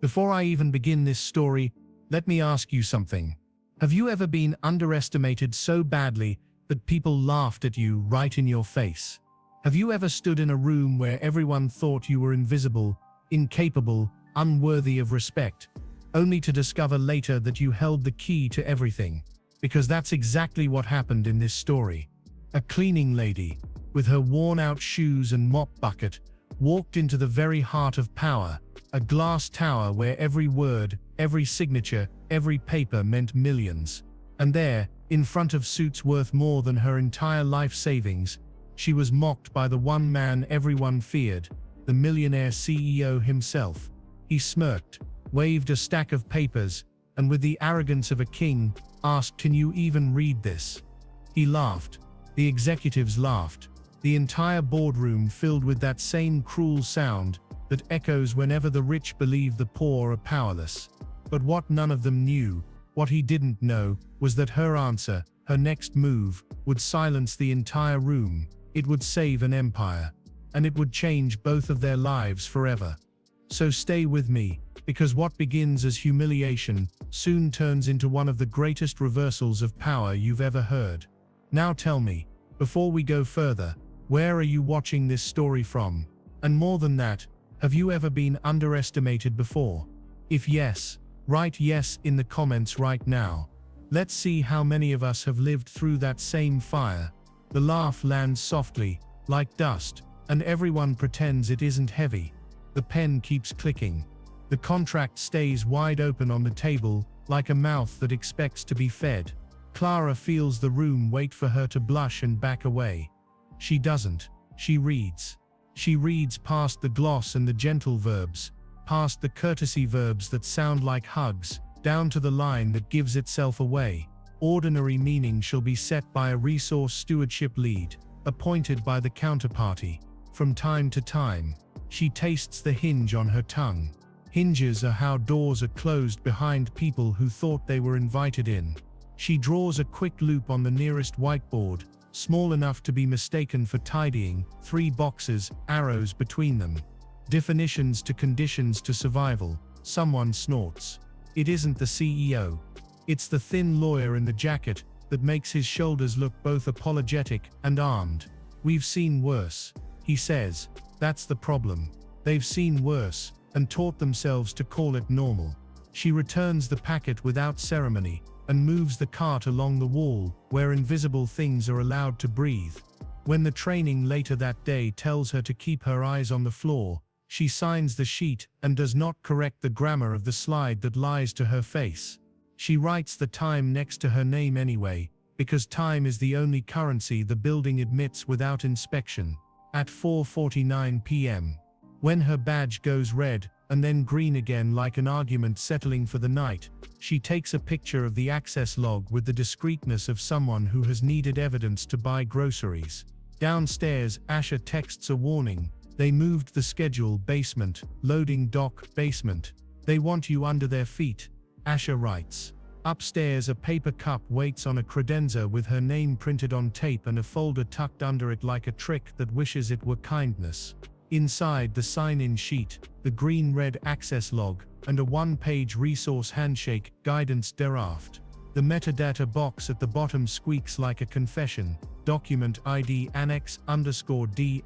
Before I even begin this story, let me ask you something. Have you ever been underestimated so badly that people laughed at you right in your face? Have you ever stood in a room where everyone thought you were invisible, incapable, unworthy of respect, only to discover later that you held the key to everything? Because that's exactly what happened in this story. A cleaning lady, with her worn-out shoes and mop bucket, walked into the very heart of power, a glass tower where every word, every signature, every paper meant millions. And there, in front of suits worth more than her entire life savings, she was mocked by the one man everyone feared, the millionaire CEO himself. He smirked, waved a stack of papers, and with the arrogance of a king, asked, "Can you even read this?" He laughed. The executives laughed. The entire boardroom filled with that same cruel sound that echoes whenever the rich believe the poor are powerless. But what none of them knew, what he didn't know, was that her answer, her next move, would silence the entire room. It would save an empire. And it would change both of their lives forever. So stay with me, because what begins as humiliation soon turns into one of the greatest reversals of power you've ever heard. Now tell me, before we go further, where are you watching this story from? And more than that, have you ever been underestimated before? If yes, write yes in the comments right now. Let's see how many of us have lived through that same fire. The laugh lands softly, like dust, and everyone pretends it isn't heavy. The pen keeps clicking. The contract stays wide open on the table, like a mouth that expects to be fed. Clara feels the room wait for her to blush and back away. She doesn't. She reads. She reads past the gloss and the gentle verbs, past the courtesy verbs that sound like hugs, down to the line that gives itself away. Ordinary meaning shall be set by a resource stewardship lead, appointed by the counterparty. From time to time, she tastes the hinge on her tongue. Hinges are how doors are closed behind people who thought they were invited in. She draws a quick loop on the nearest whiteboard, small enough to be mistaken for tidying, 3 boxes, arrows between them. Definitions to conditions to survival. Someone snorts. It isn't the CEO. It's the thin lawyer in the jacket that makes his shoulders look both apologetic and armed. "We've seen worse," he says. That's the problem. They've seen worse, and taught themselves to call it normal. She returns the packet without ceremony, and moves the cart along the wall, where invisible things are allowed to breathe. When the training later that day tells her to keep her eyes on the floor, she signs the sheet and does not correct the grammar of the slide that lies to her face. She writes the time next to her name anyway, because time is the only currency the building admits without inspection. At 4:49 p.m. When her badge goes red, and then green again like an argument settling for the night, she takes a picture of the access log with the discreetness of someone who has needed evidence to buy groceries. Downstairs, Asha texts a warning. "They moved the schedule, basement, loading dock, basement. They want you under their feet," Asha writes. Upstairs, a paper cup waits on a credenza with her name printed on tape and a folder tucked under it like a trick that wishes it were kindness. Inside, the sign-in sheet, the green-red access log, and a one-page resource handshake, guidance draft. The metadata box at the bottom squeaks like a confession. Document ID annex _D_V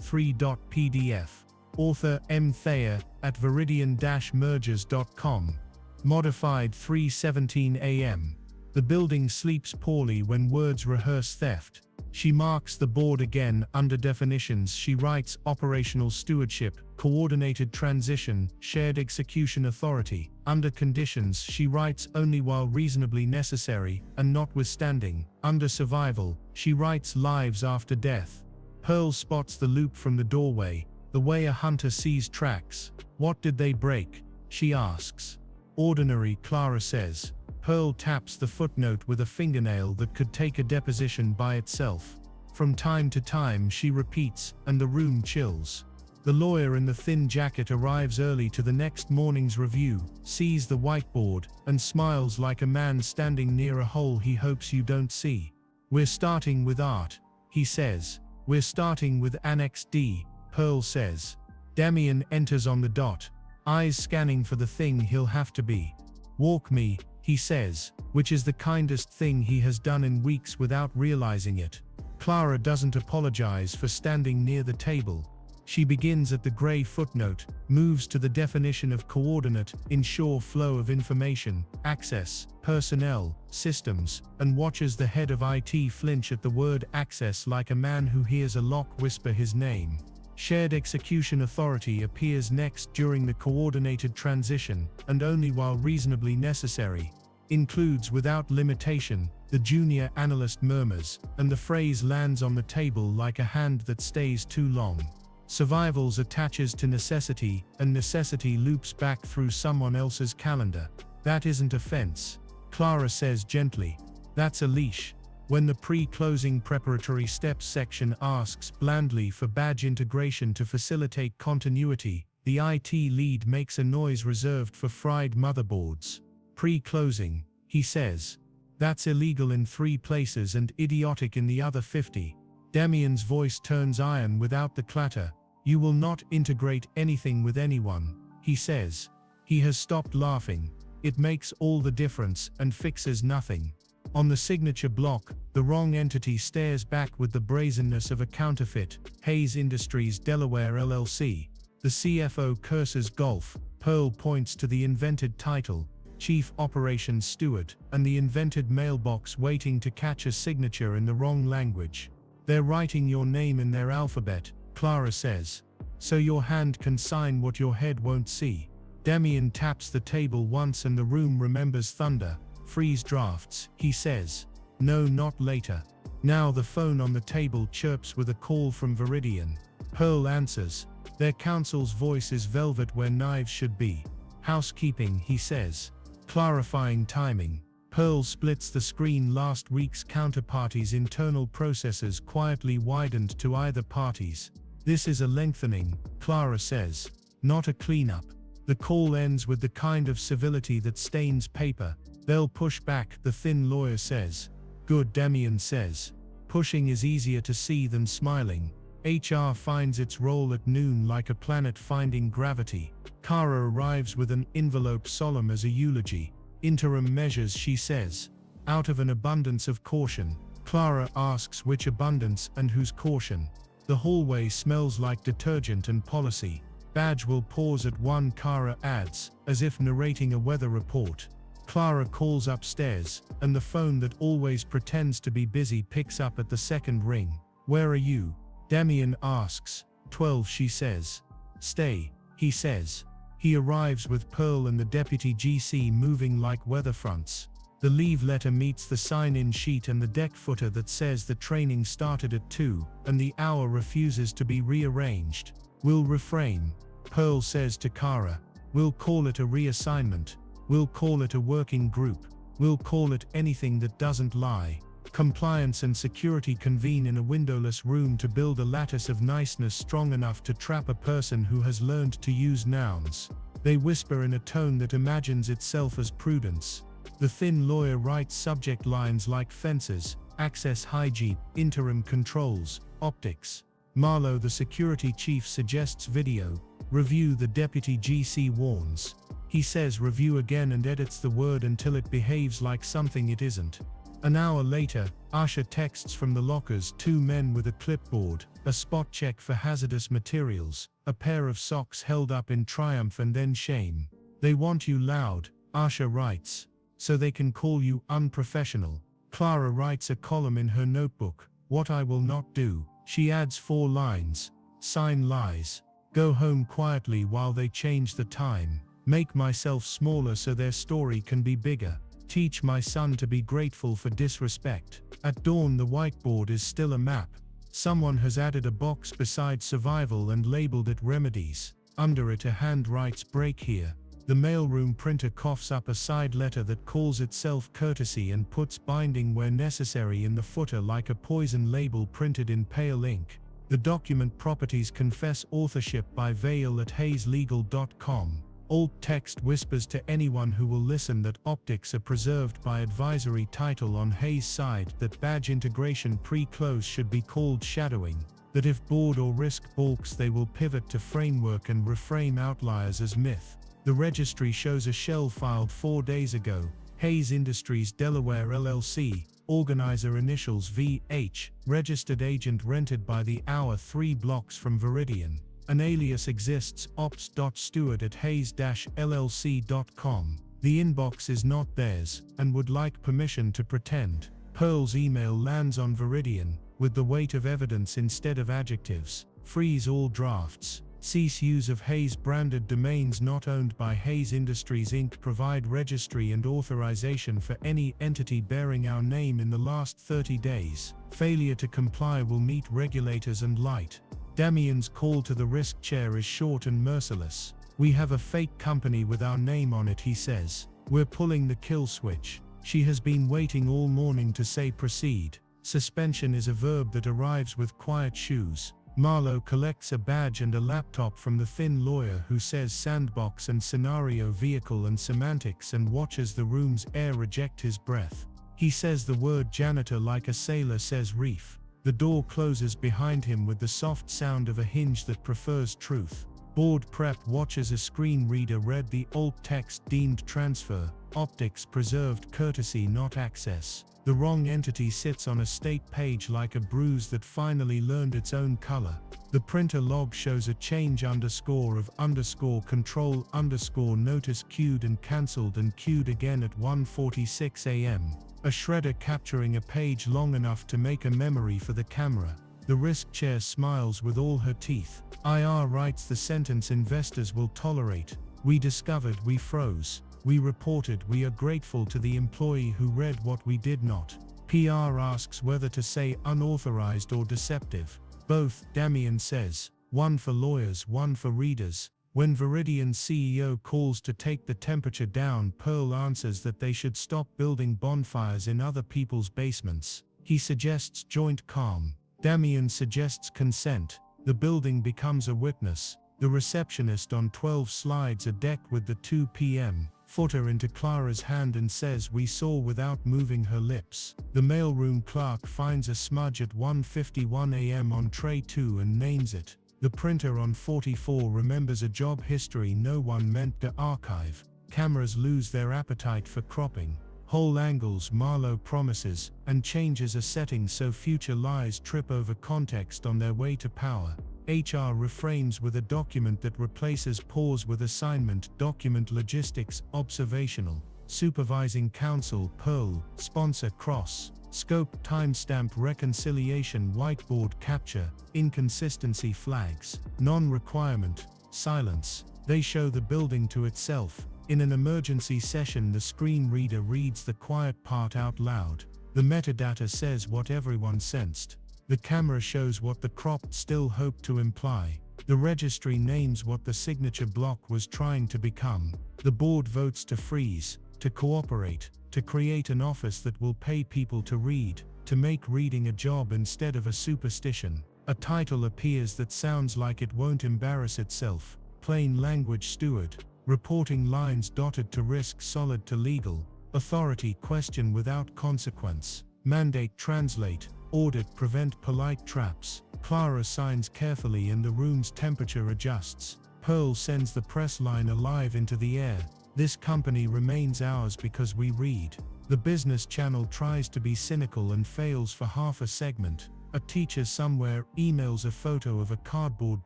3.pdf. Author M. Thayer at veridian-mergers.com. Modified 3:17 a.m. The building sleeps poorly when words rehearse theft. She marks the board again. Under definitions, she writes operational stewardship, coordinated transition, shared execution authority. Under conditions, she writes only while reasonably necessary and notwithstanding. Under survival, she writes lives after death. Pearl spots the loop from the doorway, the way a hunter sees tracks. "What did they break?" she asks. "Ordinary," Clara says. Pearl taps the footnote with a fingernail that could take a deposition by itself. From time to time she repeats, and the room chills. The lawyer in the thin jacket arrives early to the next morning's review, sees the whiteboard, and smiles like a man standing near a hole he hopes you don't see. "We're starting with art," he says. "We're starting with Annex D," Pearl says. Damien enters on the dot. eyes scanning for the thing he'll have to be. Walk me, he says, which is the kindest thing he has done in weeks without realizing it. Clara doesn't apologize for standing near the table. She begins at the gray footnote, moves to the definition of coordinate, ensure flow of information, access, personnel, systems, and watches the head of IT flinch at the word access like a man who hears a lock whisper his name. Shared execution authority appears next during the coordinated transition, and only while reasonably necessary. Includes without limitation, the junior analyst murmurs, and the phrase lands on the table like a hand that stays too long. Survivals attaches to necessity, and necessity loops back through someone else's calendar. That isn't a fence, Clara says gently. That's a leash. When the pre-closing preparatory steps section asks blandly for badge integration to facilitate continuity, the IT lead makes a noise reserved for fried motherboards. Pre-closing, he says. That's illegal in 3 places and idiotic in the other 50. Damien's voice turns iron without the clatter. You will not integrate anything with anyone, he says. He has stopped laughing. It makes all the difference and fixes nothing. On the signature block, the wrong entity stares back with the brazenness of a counterfeit. Hayes Industries Delaware LLC. The CFO curses golf. Pearl points to the invented title, Chief Operations Steward, and the invented mailbox waiting to catch a signature in the wrong language. They're writing your name in their alphabet, Clara says. So your hand can sign what your head won't see. Damien taps the table once and the room remembers thunder. Freeze drafts, he says. No, not later. Now the phone on the table chirps with a call from Viridian. Pearl answers. Their counsel's voice is velvet where knives should be. Housekeeping, he says. Clarifying timing. Pearl splits the screen. Last week's counterparty's internal processes quietly widened to either parties. This is a lengthening, Clara says, not a cleanup. The call ends with the kind of civility that stains paper. They'll push back, the thin lawyer says. Good, Damien says. Pushing is easier to see than smiling. HR finds its role at noon like a planet finding gravity. Kara arrives with an envelope solemn as a eulogy. Interim measures, she says. Out of an abundance of caution. Clara asks which abundance and whose caution. The hallway smells like detergent and policy. Badge will pause at 1, Kara adds, as if narrating a weather report. Clara calls upstairs, and the phone that always pretends to be busy picks up at the second ring. Where are you? Damien asks. 12, she says. Stay, he says. He arrives with Pearl and the deputy GC moving like weather fronts. The leave letter meets the sign-in sheet and the deck footer that says the training started at 2, and the hour refuses to be rearranged. We'll refrain, Pearl says to Kara. We'll call it a reassignment. We'll call it a working group. We'll call it anything that doesn't lie. Compliance and security convene in a windowless room to build a lattice of niceness strong enough to trap a person who has learned to use nouns. They whisper in a tone that imagines itself as prudence. The thin lawyer writes subject lines like fences, access hygiene, interim controls, optics. Marlowe, the security chief, suggests video. Review, the deputy GC warns. He says review again and edits the word until it behaves like something it isn't. An hour later, Asha texts from the lockers, 2 men with a clipboard, a spot check for hazardous materials, a pair of socks held up in triumph and then shame. They want you loud, Asha writes, so they can call you unprofessional. Clara writes a column in her notebook, what I will not do. She adds 4 lines. Sign lies. Go home quietly while they change the time. Make myself smaller so their story can be bigger. Teach my son to be grateful for disrespect. At dawn, the whiteboard is still a map. Someone has added a box beside survival and labeled it remedies. Under it, a hand writes break here. The mailroom printer coughs up a side letter that calls itself courtesy and puts binding where necessary in the footer like a poison label printed in pale ink. The document properties confess authorship by Vale at hayeslegal.com. Alt text whispers to anyone who will listen that optics are preserved by advisory title on Hayes' side, that badge integration pre-close should be called shadowing. that if board or risk balks they will pivot to framework and reframe outliers as myth. The registry shows a shell filed 4 days ago, Hayes Industries Delaware LLC, organizer initials VH, registered agent rented by the hour 3 blocks from Veridian. An alias exists, ops.stewart@hayes-llc.com. The inbox is not theirs, and would like permission to pretend. Pearl's email lands on Veridian, with the weight of evidence instead of adjectives. Freeze all drafts. Cease use of Hayes branded domains not owned by Hayes Industries Inc. Provide registry and authorization for any entity bearing our name in the last 30 days. Failure to comply will meet regulators and light. Damien's call to the risk chair is short and merciless. We have a fake company with our name on it, he says. We're pulling the kill switch. She has been waiting all morning to say proceed. Suspension is a verb that arrives with quiet shoes. Marlowe collects a badge and a laptop from the thin lawyer who says sandbox and scenario vehicle and semantics and watches the room's air reject his breath. He says the word janitor like a sailor says reef. The door closes behind him with the soft sound of a hinge that prefers truth. Board prep watches a screen reader read the alt text deemed transfer, optics preserved courtesy not access. The wrong entity sits on a state page like a bruise that finally learned its own color. The printer log shows a change underscore of underscore control underscore notice queued and cancelled and queued again at 1:46 a.m. A shredder capturing a page long enough to make a memory for the camera. The risk chair smiles with all her teeth. IR writes the sentence investors will tolerate. We discovered, we froze. We reported, we are grateful to the employee who read what we did not. PR asks whether to say unauthorized or deceptive. Both, Damien says. One for lawyers, one for readers. When Veridian's CEO calls to take the temperature down, Pearl answers that they should stop building bonfires in other people's basements. He suggests joint calm. Damien suggests consent. The building becomes a witness. The receptionist on 12 slides a deck with the 2 p.m. footer into Clara's hand and says we saw without moving her lips. The mailroom clerk finds a smudge at 1:51 a.m. on tray 2 and names it. The printer on 44 remembers a job history no one meant to archive. Cameras lose their appetite for cropping. Whole angles, Marlowe promises, and changes a setting so future lies trip over context on their way to power. HR reframes with a document that replaces pause with assignment, document logistics, observational, supervising counsel, Pearl, sponsor cross, scope, timestamp, reconciliation, whiteboard capture, inconsistency flags, non-requirement, silence. They show the building to itself. In an emergency session, the screen reader reads the quiet part out loud. The metadata says what everyone sensed. The camera shows what the cropped still hoped to imply. The registry names what the signature block was trying to become. The board votes to freeze, to cooperate, to create an office that will pay people to read, to make reading a job instead of a superstition. A title appears that sounds like it won't embarrass itself. Plain language steward. Reporting lines dotted to risk solid to legal. Authority question without consequence. Mandate translate. Audit prevent polite traps. Clara signs carefully and the room's temperature adjusts. Pearl sends the press line alive into the air. This company remains ours because we read. The business channel tries to be cynical and fails for half a segment. A teacher somewhere emails a photo of a cardboard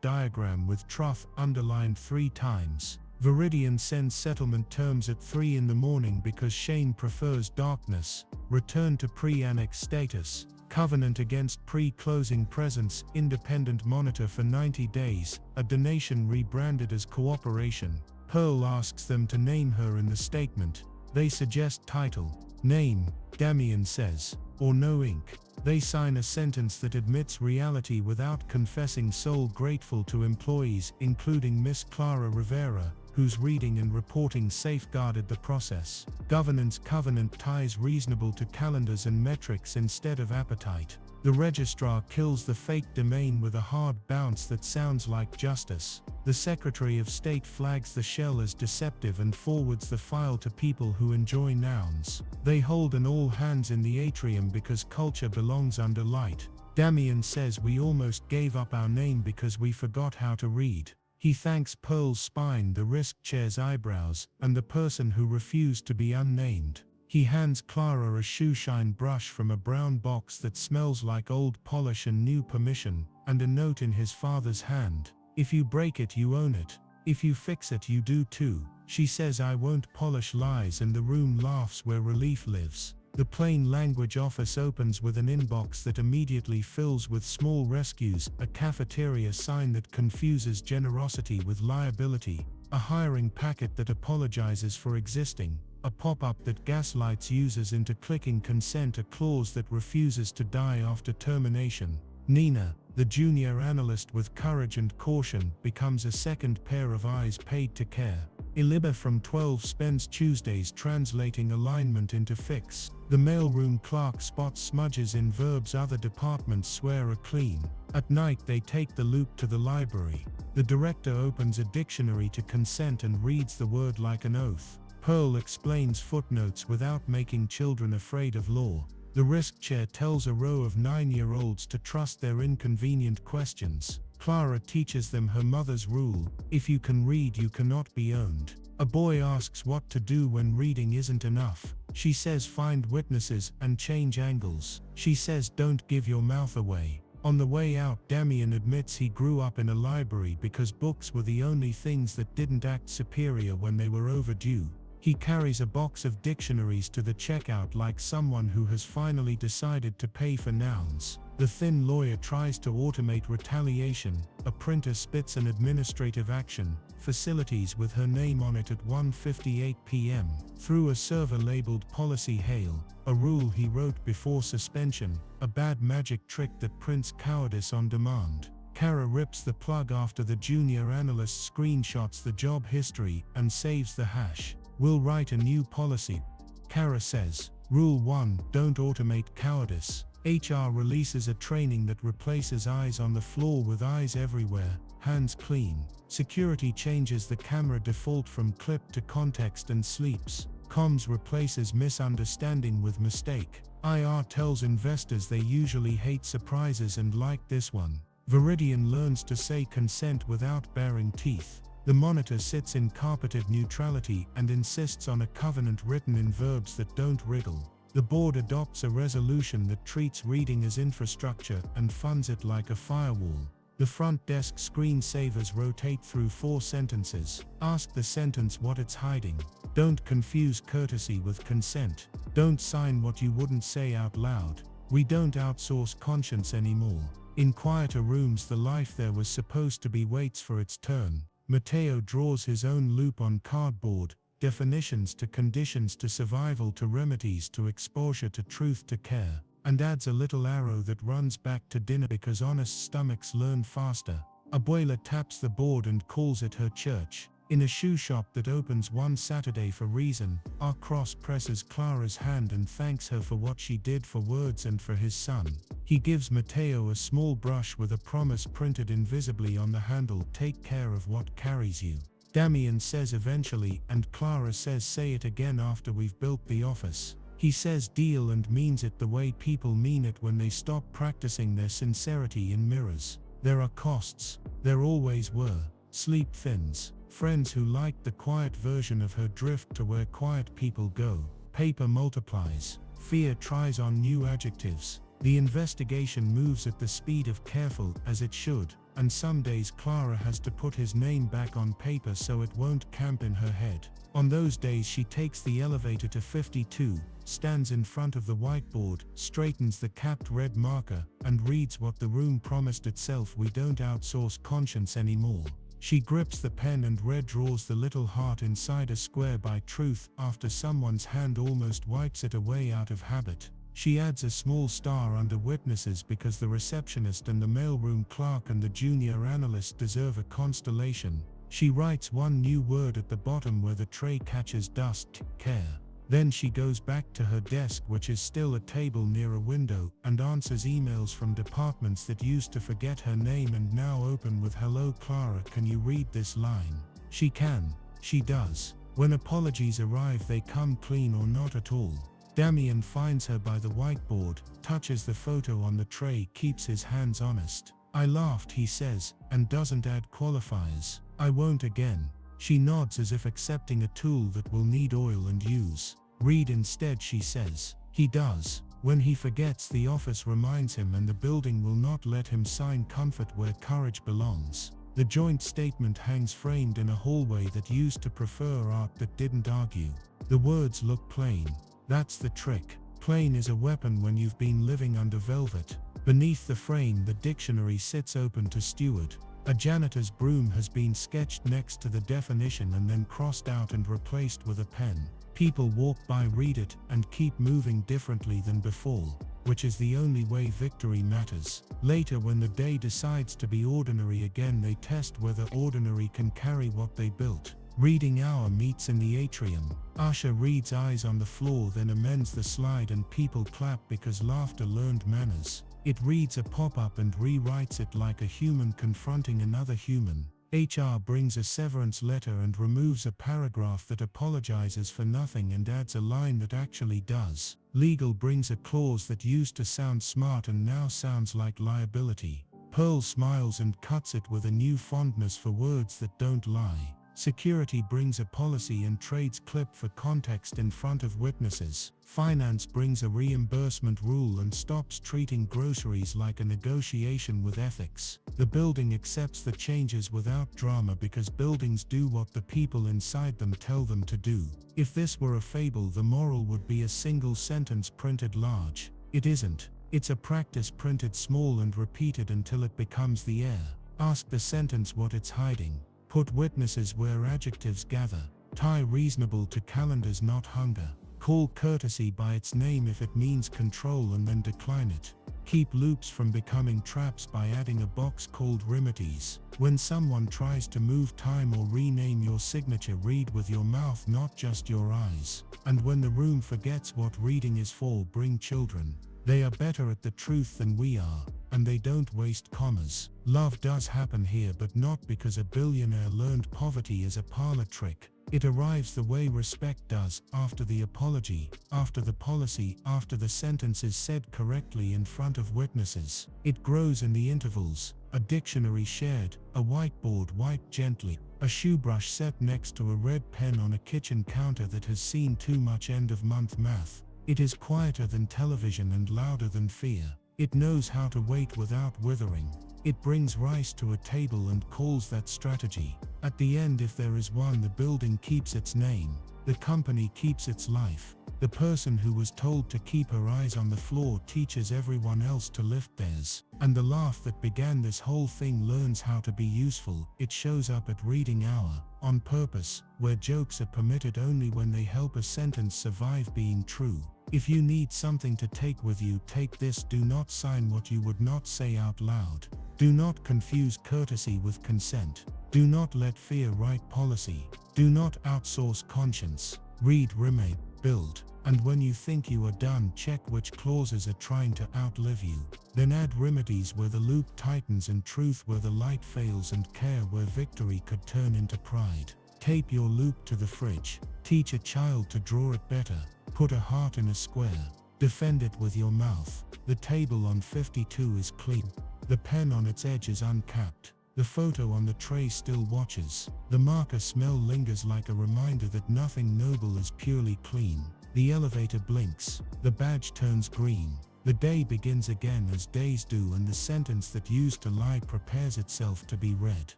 diagram with truth underlined 3 times. Veridian sends settlement terms at 3 in the morning because Shane prefers darkness. Return to pre-annex status. Covenant against pre-closing presence. Independent monitor for 90 days. A donation rebranded as cooperation. Pearl asks them to name her in the statement. They suggest title. Name, Damien says. Or no ink. They sign a sentence that admits reality without confessing soul grateful to employees, including Miss Clara Rivera, whose reading and reporting safeguarded the process. Governance covenant ties reasonable to calendars and metrics instead of appetite. The registrar kills the fake domain with a hard bounce that sounds like justice. The Secretary of State flags the shell as deceptive and forwards the file to people who enjoy nouns. They hold an all hands in the atrium because culture belongs under light. Damien says we almost gave up our name because we forgot how to read. He thanks Pearl's spine, the risk chair's eyebrows, and the person who refused to be unnamed. He hands Clara a shoeshine brush from a brown box that smells like old polish and new permission, and a note in his father's hand. If you break it, you own it. If you fix it, you do too. She says I won't polish lies, and the room laughs where relief lives. The plain language office opens with an inbox that immediately fills with small rescues, a cafeteria sign that confuses generosity with liability, a hiring packet that apologizes for existing, a pop-up that gaslights users into clicking consent, a clause that refuses to die after termination. Nina, the junior analyst with courage and caution, becomes a second pair of eyes paid to care. Eliba from 12 spends Tuesdays translating alignment into fix. The mailroom clerk spots smudges in verbs other departments swear are clean. At night they take the loop to the library. The director opens a dictionary to consent and reads the word like an oath. Pearl explains footnotes without making children afraid of law. The risk chair tells a row of 9-year-olds to trust their inconvenient questions. Clara teaches them her mother's rule: if you can read, you cannot be owned. A boy asks what to do when reading isn't enough. She says find witnesses and change angles. She says don't give your mouth away. On the way out, Damien admits he grew up in a library because books were the only things that didn't act superior when they were overdue. He carries a box of dictionaries to the checkout like someone who has finally decided to pay for nouns. The thin lawyer tries to automate retaliation. A printer spits an administrative action, facilities with her name on it at 1:58 p.m. through a server labeled policy hail, a rule he wrote before suspension, a bad magic trick that prints cowardice on demand. Kara rips the plug after the junior analyst screenshots the job history and saves the hash. We'll write a new policy, Kara says. Rule 1, don't automate cowardice. HR releases a training that replaces eyes on the floor with eyes everywhere, hands clean. Security changes the camera default from clip to context and sleeps. Comms replaces misunderstanding with mistake. IR tells investors they usually hate surprises and like this one. Viridian learns to say consent without baring teeth. The monitor sits in carpeted neutrality and insists on a covenant written in verbs that don't wriggle. The board adopts a resolution that treats reading as infrastructure and funds it like a firewall. The front desk screensavers rotate through 4 sentences. Ask the sentence what it's hiding. Don't confuse courtesy with consent. Don't sign what you wouldn't say out loud. We don't outsource conscience anymore. In quieter rooms, the life there was supposed to be waits for its turn. Matteo draws his own loop on cardboard, definitions to conditions to survival to remedies to exposure to truth to care, and adds a little arrow that runs back to dinner because honest stomachs learn faster. Abuela taps the board and calls it her church. In a shoe shop that opens one Saturday for reason, our cross presses Clara's hand and thanks her for what she did for words and for his son. He gives Matteo a small brush with a promise printed invisibly on the handle: take care of what carries you. Damien says eventually, and Clara says say it again after we've built the office. He says deal and means it the way people mean it when they stop practicing their sincerity in mirrors. There are costs. There always were. Sleep thins. Friends who liked the quiet version of her drift to where quiet people go. Paper multiplies. Fear tries on new adjectives. The investigation moves at the speed of careful, as it should, and some days Clara has to put his name back on paper so it won't camp in her head. On those days she takes the elevator to 52, stands in front of the whiteboard, straightens the capped red marker, and reads what the room promised itself: we don't outsource conscience anymore. She grips the pen and redraws the little heart inside a square by truth after someone's hand almost wipes it away out of habit. She adds a small star under witnesses because the receptionist and the mailroom clerk and the junior analyst deserve a constellation. She writes one new word at the bottom where the tray catches dust: care. Then she goes back to her desk, which is still a table near a window, and answers emails from departments that used to forget her name and now open with "Hello Clara, can you read this line?" She can. She does. When apologies arrive, they come clean or not at all. Damien finds her by the whiteboard, touches the photo on the tray, keeps his hands honest. I laughed, he says, and doesn't add qualifiers. I won't again. She nods as if accepting a tool that will need oil and use. Read instead, she says. He does. When he forgets, the office reminds him, and the building will not let him sign comfort where courage belongs. The joint statement hangs framed in a hallway that used to prefer art that didn't argue. The words look plain. That's the trick. Plain is a weapon when you've been living under velvet. Beneath the frame, the dictionary sits open to steward. A janitor's broom has been sketched next to the definition and then crossed out and replaced with a pen. People walk by, read it, and keep moving differently than before, which is the only way victory matters. Later, when the day decides to be ordinary again, they test whether ordinary can carry what they built. Reading hour meets in the atrium. Usher reads eyes on the floor, then amends the slide, and people clap because laughter learned manners. It reads a pop-up and rewrites it like a human confronting another human. HR brings a severance letter and removes a paragraph that apologizes for nothing and adds a line that actually does. Legal brings a clause that used to sound smart and now sounds like liability. Pearl smiles and cuts it with a new fondness for words that don't lie. Security brings a policy and trades clip for context in front of witnesses. Finance brings a reimbursement rule and stops treating groceries like a negotiation with ethics. The building accepts the changes without drama because buildings do what the people inside them tell them to do. If this were a fable, the moral would be a single sentence printed large. It isn't. It's a practice printed small and repeated until it becomes the air. Ask the sentence what it's hiding. Put witnesses where adjectives gather. Tie reasonable to calendars, not hunger. Call courtesy by its name if it means control and then decline it. Keep loops from becoming traps by adding a box called remedies. When someone tries to move time or rename your signature, read with your mouth, not just your eyes. And when the room forgets what reading is for, bring children. They are better at the truth than we are, and they don't waste commas. Love does happen here, but not because a billionaire learned poverty as a parlor trick. It arrives the way respect does, after the apology, after the policy, after the sentence is said correctly in front of witnesses. It grows in the intervals. A dictionary shared, a whiteboard wiped gently, a shoe brush set next to a red pen on a kitchen counter that has seen too much end-of-month math. It is quieter than television and louder than fear. It knows how to wait without withering. It brings rice to a table and calls that strategy. At the end, if there is one, the building keeps its name. The company keeps its life. The person who was told to keep her eyes on the floor teaches everyone else to lift theirs. And the laugh that began this whole thing learns how to be useful. It shows up at reading hour, on purpose, where jokes are permitted only when they help a sentence survive being true. If you need something to take with you, take this. Do not sign what you would not say out loud. Do not confuse courtesy with consent. Do not let fear write policy. Do not outsource conscience. Read, remake, build. And when you think you are done, check which clauses are trying to outlive you. Then add remedies where the loop tightens, and truth where the light fails, and care where victory could turn into pride. Tape your loop to the fridge. Teach a child to draw it better. Put a heart in a square. Defend it with your mouth. The table on 52 is clean. The pen on its edge is uncapped. The photo on the tray still watches. The marker smell lingers like a reminder that nothing noble is purely clean. The elevator blinks. The badge turns green. The day begins again as days do, and the sentence that used to lie prepares itself to be read.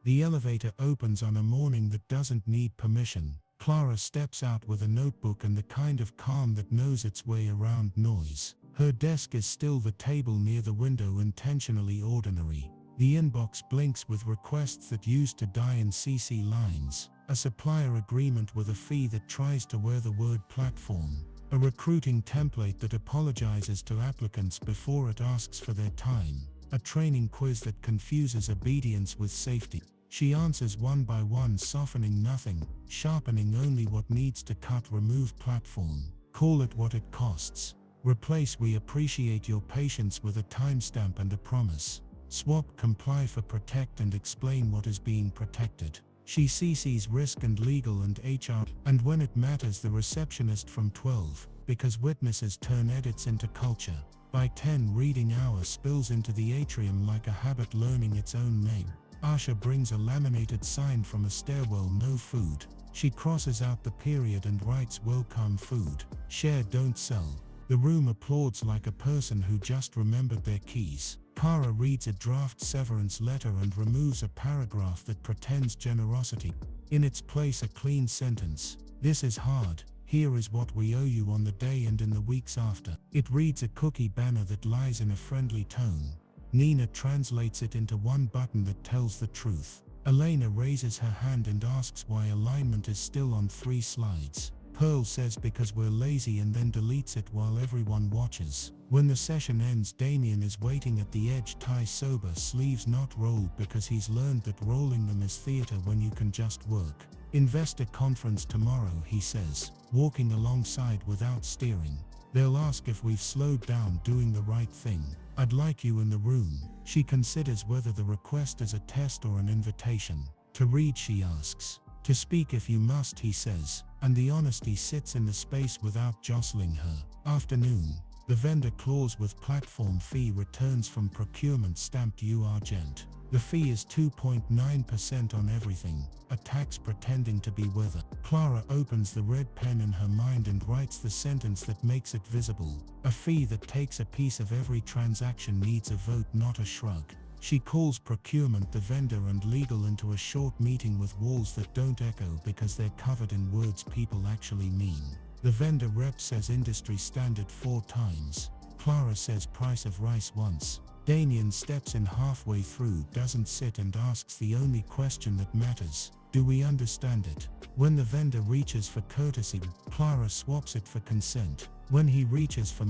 The elevator opens on a morning that doesn't need permission. Clara steps out with a notebook and the kind of calm that knows its way around noise. Her desk is still the table near the window, intentionally ordinary. The inbox blinks with requests that used to die in CC lines. A supplier agreement with a fee that tries to wear the word platform. A recruiting template that apologizes to applicants before it asks for their time. A training quiz that confuses obedience with safety. She answers one by one, softening nothing, sharpening only what needs to cut. Remove platform. Call it what it costs. Replace we appreciate your patience with a timestamp and a promise. Swap comply for protect and explain what is being protected. She CCs risk and legal and HR, and when it matters, the receptionist from 12. because witnesses turn edits into culture. By 10, reading hour spills into the atrium like a habit learning its own name. Asha brings a laminated sign from a stairwell, no food. She crosses out the period and writes welcome food. Share, don't sell. The room applauds like a person who just remembered their keys. Kara reads a draft severance letter and removes a paragraph that pretends generosity. In its place, a clean sentence. This is hard. Here is what we owe you on the day and in the weeks after. It reads a cookie banner that lies in a friendly tone. Nina translates it into one button that tells the truth. Elena raises her hand and asks why alignment is still on 3 slides. Pearl says because we're lazy and then deletes it while everyone watches. When the session ends, Damien is waiting at the edge, tie sober, sleeves not rolled, because he's learned that rolling them is theater when you can just work. Investor conference tomorrow, he says, walking alongside without steering. They'll ask if we've slowed down doing the right thing. I'd like you in the room. She considers whether the request is a test or an invitation. To read, she asks. To speak if you must, he says, and the honesty sits in the space without jostling her. Afternoon. The vendor clause with platform fee returns from procurement stamped U Argent. The fee is 2.9% on everything, a tax pretending to be weather. Clara opens the red pen in her mind and writes the sentence that makes it visible. A fee that takes a piece of every transaction needs a vote, not a shrug. She calls procurement, the vendor, and legal into a short meeting with walls that don't echo because they're covered in words people actually mean. The vendor rep says industry standard 4 times. Clara says price of rice once. Damien steps in halfway through, doesn't sit, and asks the only question that matters. Do we understand it? When the vendor reaches for courtesy, Clara swaps it for consent. When he reaches for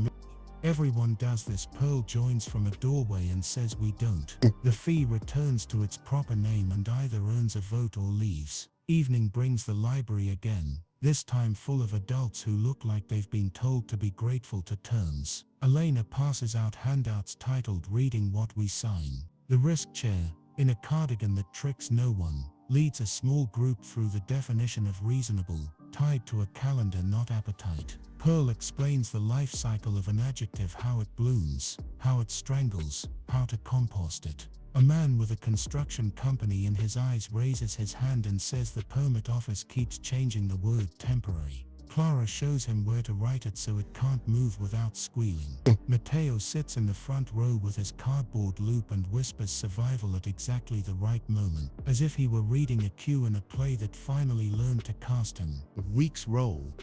everyone does this. Pearl joins from a doorway and says we don't. The fee returns to its proper name and either earns a vote or leaves. Evening brings the library again, this time full of adults who look like they've been told to be grateful to terms. Elena passes out handouts titled Reading What We Sign. The risk chair, in a cardigan that tricks no one, leads a small group through the definition of reasonable, tied to a calendar, not appetite. Pearl explains the life cycle of an adjective, how it blooms, how it strangles, how to compost it. A man with a construction company in his eyes raises his hand and says the permit office keeps changing the word temporary. Clara shows him where to write it so it can't move without squealing. Mateo sits in the front row with his cardboard loop and whispers survival at exactly the right moment, as if he were reading a cue in a play that finally learned to cast him. Weeks roll.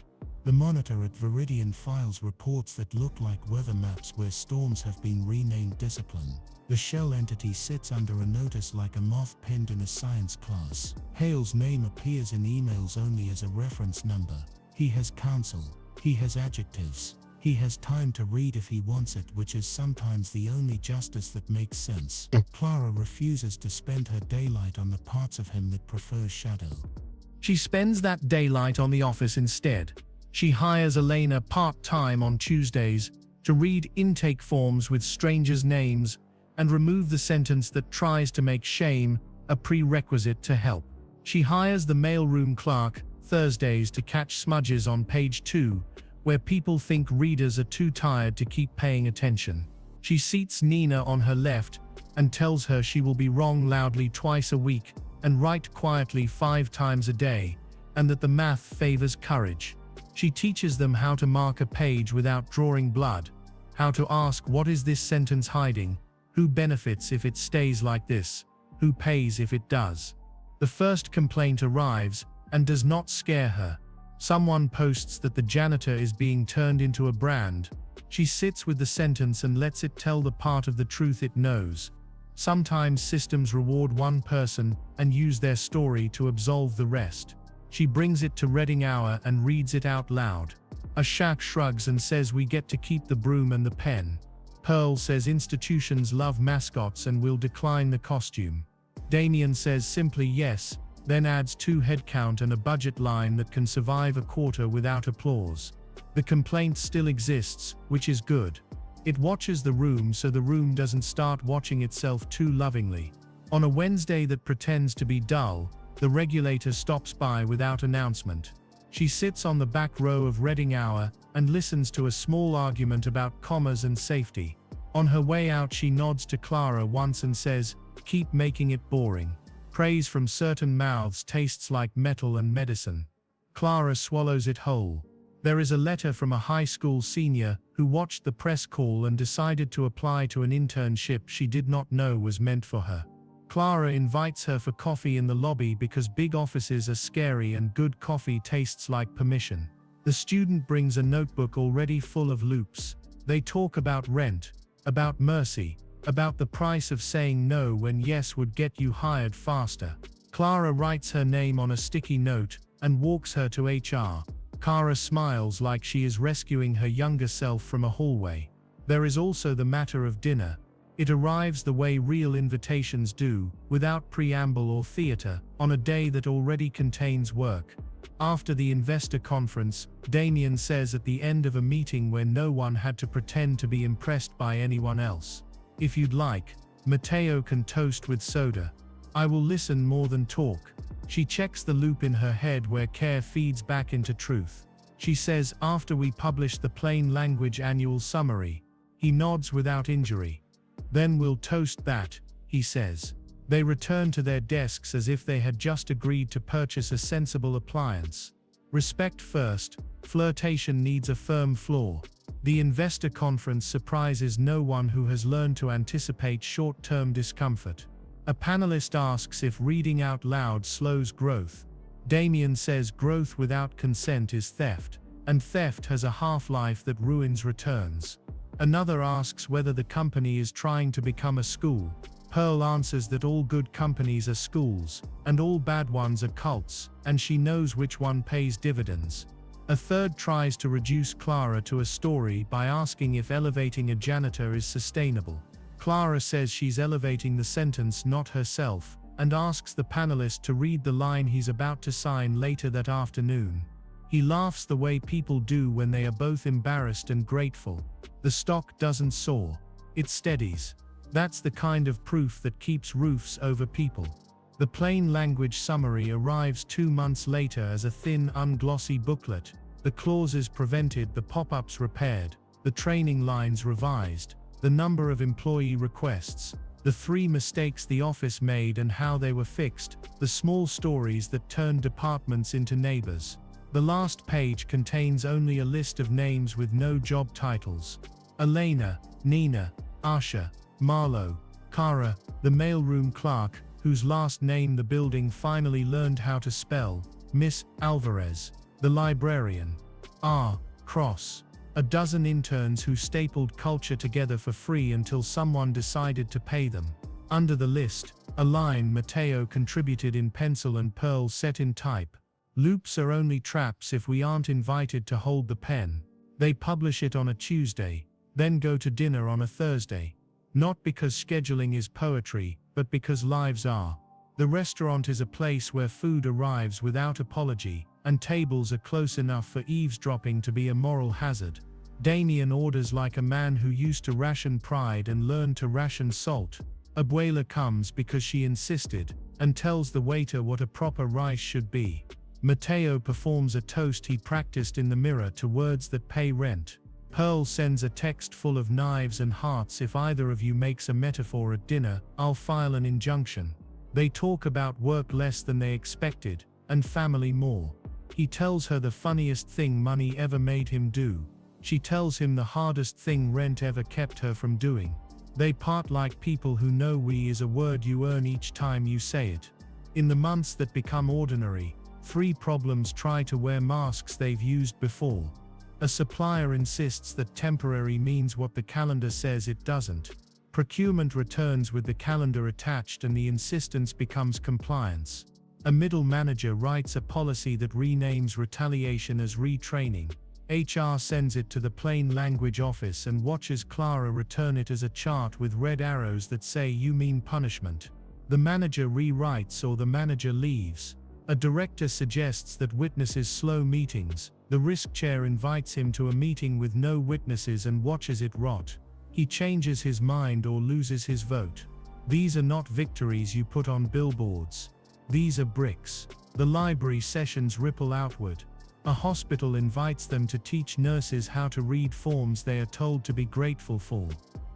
The monitor at Viridian Files reports that look like weather maps where storms have been renamed discipline. The shell entity sits under a notice like a moth pinned in a science class. Hale's name appears in emails only as a reference number. He has counsel. He has adjectives. He has time to read if he wants it, which is sometimes the only justice that makes sense. Clara refuses to spend her daylight on the parts of him that prefer shadow. She spends that daylight on the office instead. She hires Elena part-time on Tuesdays to read intake forms with strangers' names and remove the sentence that tries to make shame a prerequisite to help. She hires the mailroom clerk Thursdays to catch smudges on page 2, where people think readers are too tired to keep paying attention. She seats Nina on her left and tells her she will be wrong loudly twice a week and right quietly 5 times a day, and that the math favors courage. She teaches them how to mark a page without drawing blood, how to ask what is this sentence hiding, who benefits if it stays like this, who pays if it does. The first complaint arrives and does not scare her. Someone posts that the janitor is being turned into a brand. She sits with the sentence and lets it tell the part of the truth it knows. Sometimes systems reward one person and use their story to absolve the rest. She brings it to Reading Hour and reads it out loud. Ashak shrugs and says we get to keep the broom and the pen. Pearl says institutions love mascots and will decline the costume. Damien says simply yes, then adds 2 headcount and a budget line that can survive a quarter without applause. The complaint still exists, which is good. It watches the room so the room doesn't start watching itself too lovingly. On a Wednesday that pretends to be dull, the regulator stops by without announcement. She sits on the back row of Reading Hour and listens to a small argument about commas and safety. On her way out, she nods to Clara once and says, "Keep making it boring." Praise from certain mouths tastes like metal and medicine. Clara swallows it whole. There is a letter from a high school senior who watched the press call and decided to apply to an internship she did not know was meant for her. Clara invites her for coffee in the lobby because big offices are scary and good coffee tastes like permission. The student brings a notebook already full of loops. They talk about rent, about mercy, about the price of saying no when yes would get you hired faster. Clara writes her name on a sticky note and walks her to HR. Clara smiles like she is rescuing her younger self from a hallway. There is also the matter of dinner. It arrives the way real invitations do, without preamble or theater, on a day that already contains work. After the investor conference, Damien says at the end of a meeting where no one had to pretend to be impressed by anyone else, "If you'd like, Matteo can toast with soda. I will listen more than talk." She checks the loop in her head where care feeds back into truth. She says, "After we publish the plain language annual summary." He nods without injury. "Then we'll toast that," he says. They return to their desks as if they had just agreed to purchase a sensible appliance. Respect first, flirtation needs a firm floor. The investor conference surprises no one who has learned to anticipate short-term discomfort. A panelist asks if reading out loud slows growth. Damien says growth without consent is theft, and theft has a half-life that ruins returns. Another asks whether the company is trying to become a school. Pearl answers that all good companies are schools, and all bad ones are cults, and she knows which one pays dividends. A third tries to reduce Clara to a story by asking if elevating a janitor is sustainable. Clara says she's elevating the sentence, not herself, and asks the panelist to read the line he's about to sign later that afternoon. He laughs the way people do when they are both embarrassed and grateful. The stock doesn't soar. It steadies. That's the kind of proof that keeps roofs over people. The plain language summary arrives 2 months later as a thin, unglossy booklet. The clauses prevented, the pop-ups repaired, the training lines revised, the number of employee requests, the 3 mistakes the office made and how they were fixed, the small stories that turned departments into neighbors. The last page contains only a list of names with no job titles. Elena, Nina, Asha, Marlo, Kara, the mailroom clerk, whose last name the building finally learned how to spell, Miss Alvarez, the librarian, R. Cross, a dozen interns who stapled culture together for free until someone decided to pay them. Under the list, a line Matteo contributed in pencil and Pearl set in type. Loops are only traps if we aren't invited to hold the pen. They publish it on a Tuesday, then go to dinner on a Thursday. Not because scheduling is poetry, but because lives are. The restaurant is a place where food arrives without apology, and tables are close enough for eavesdropping to be a moral hazard. Damien orders like a man who used to ration pride and learned to ration salt. Abuela comes because she insisted, and tells the waiter what a proper rice should be. Matteo performs a toast he practiced in the mirror to words that pay rent. Pearl sends a text full of knives and hearts. "If either of you makes a metaphor at dinner, I'll file an injunction." They talk about work less than they expected, and family more. He tells her the funniest thing money ever made him do. She tells him the hardest thing rent ever kept her from doing. They part like people who know we is a word you earn each time you say it. In the months that become ordinary, 3 problems try to wear masks they've used before. A supplier insists that temporary means what the calendar says it doesn't. Procurement returns with the calendar attached and the insistence becomes compliance. A middle manager writes a policy that renames retaliation as retraining. HR sends it to the plain language office and watches Clara return it as a chart with red arrows that say "You mean punishment." The manager rewrites or the manager leaves. A director suggests that witnesses slow meetings. The risk chair invites him to a meeting with no witnesses and watches it rot. He changes his mind or loses his vote. These are not victories you put on billboards. These are bricks. The library sessions ripple outward. A hospital invites them to teach nurses how to read forms they are told to be grateful for.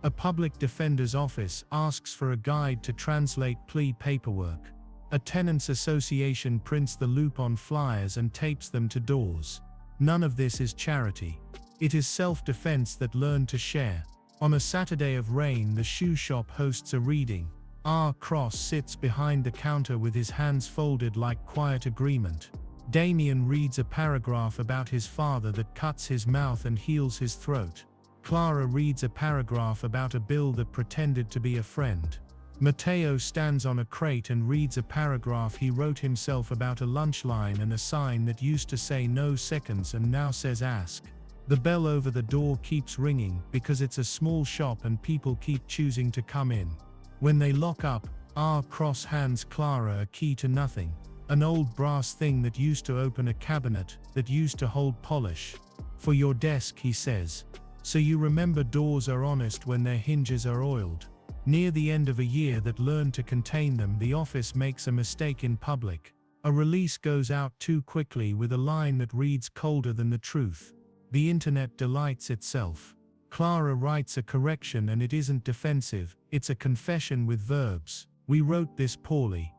A public defender's office asks for a guide to translate plea paperwork. A tenants association prints the loop on flyers and tapes them to doors. None of this is charity. It is self-defense that learned to share. On a Saturday of rain, the shoe shop hosts a reading. R. Cross sits behind the counter with his hands folded like quiet agreement. Damien reads a paragraph about his father that cuts his mouth and heals his throat. Clara reads a paragraph about a bill that pretended to be a friend. Matteo stands on a crate and reads a paragraph he wrote himself about a lunch line and a sign that used to say no seconds and now says ask. The bell over the door keeps ringing because it's a small shop and people keep choosing to come in. When they lock up, R. Cross hands Clara a key to nothing. An old brass thing that used to open a cabinet, that used to hold polish. For your desk, he says. So you remember doors are honest when their hinges are oiled. Near the end of a year that learned to contain them, the office makes a mistake in public. A release goes out too quickly with a line that reads colder than the truth. The internet delights itself. Clara writes a correction and it isn't defensive, it's a confession with verbs. We wrote this poorly.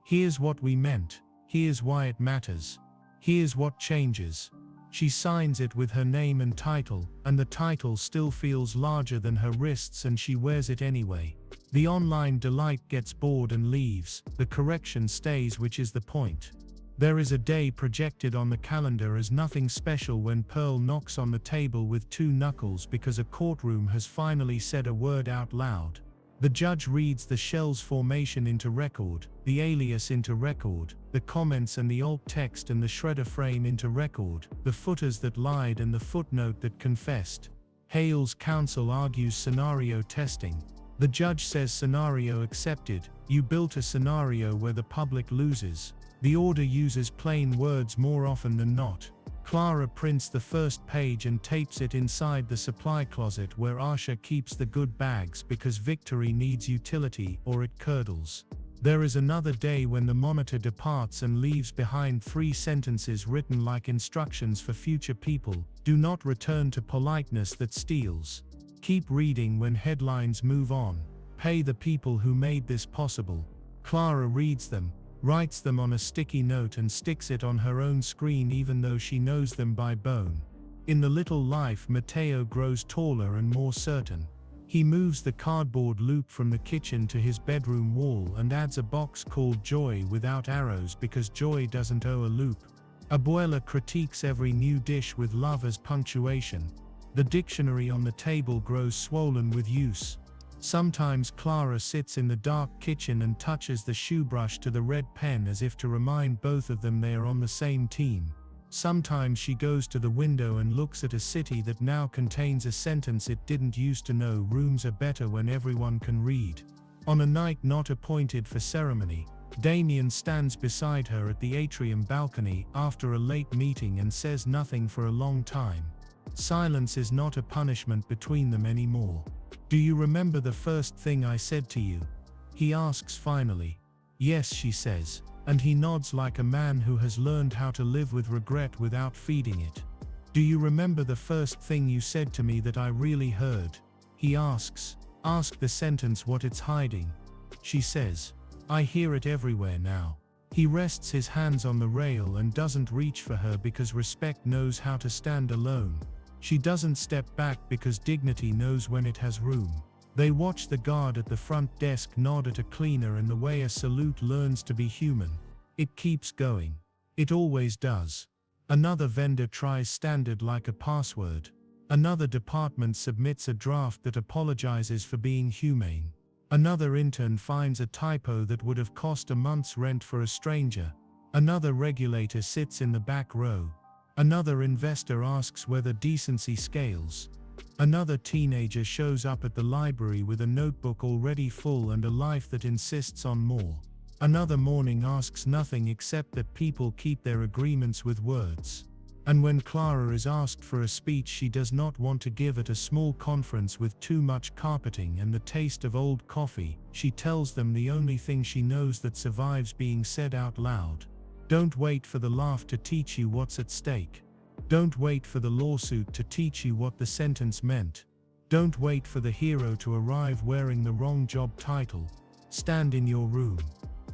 Here's what we meant. Here's why it matters. Here's what changes. She signs it with her name and title, and the title still feels larger than her wrists and she wears it anyway. The online delight gets bored and leaves, the correction stays, which is the point. There is a day projected on the calendar as nothing special when Pearl knocks on the table with two knuckles because a courtroom has finally said a word out loud. The judge reads the shell's formation into record, the alias into record, the comments and the alt text and the shredder frame into record, the footers that lied and the footnote that confessed. Hale's counsel argues scenario testing. The judge says scenario accepted. You built a scenario where the public loses. The order uses plain words more often than not. Clara prints the first page and tapes it inside the supply closet where Asha keeps the good bags because victory needs utility or it curdles. There is another day when the monitor departs and leaves behind 3 sentences written like instructions for future people. Do not return to politeness that steals. Keep reading when headlines move on. Pay the people who made this possible. Clara reads them, writes them on a sticky note and sticks it on her own screen even though she knows them by bone. In the little life, Matteo grows taller and more certain. He moves the cardboard loop from the kitchen to his bedroom wall and adds a box called Joy without arrows because joy doesn't owe a loop. Abuela critiques every new dish with love as punctuation. The dictionary on the table grows swollen with use. Sometimes Clara sits in the dark kitchen and touches the shoe brush to the red pen as if to remind both of them they are on the same team. Sometimes she goes to the window and looks at a city that now contains a sentence it didn't used to know: rooms are better when everyone can read. On a night not appointed for ceremony, Damien stands beside her at the atrium balcony after a late meeting and says nothing for a long time. Silence is not a punishment between them anymore. Do you remember the first thing I said to you? He asks finally. Yes, she says, and he nods like a man who has learned how to live with regret without feeding it. Do you remember the first thing you said to me that I really heard? He asks. Ask the sentence what it's hiding. She says. I hear it everywhere now. He rests his hands on the rail and doesn't reach for her because respect knows how to stand alone. She doesn't step back because dignity knows when it has room. They watch the guard at the front desk nod at a cleaner and the way a salute learns to be human. It keeps going. It always does. Another vendor tries standard like a password. Another department submits a draft that apologizes for being humane. Another intern finds a typo that would have cost a month's rent for a stranger. Another regulator sits in the back row. Another investor asks whether decency scales. Another teenager shows up at the library with a notebook already full and a life that insists on more. Another morning asks nothing except that people keep their agreements with words. And when Clara is asked for a speech she does not want to give at a small conference with too much carpeting and the taste of old coffee, she tells them the only thing she knows that survives being said out loud. Don't wait for the laugh to teach you what's at stake. Don't wait for the lawsuit to teach you what the sentence meant. Don't wait for the hero to arrive wearing the wrong job title. Stand in your room.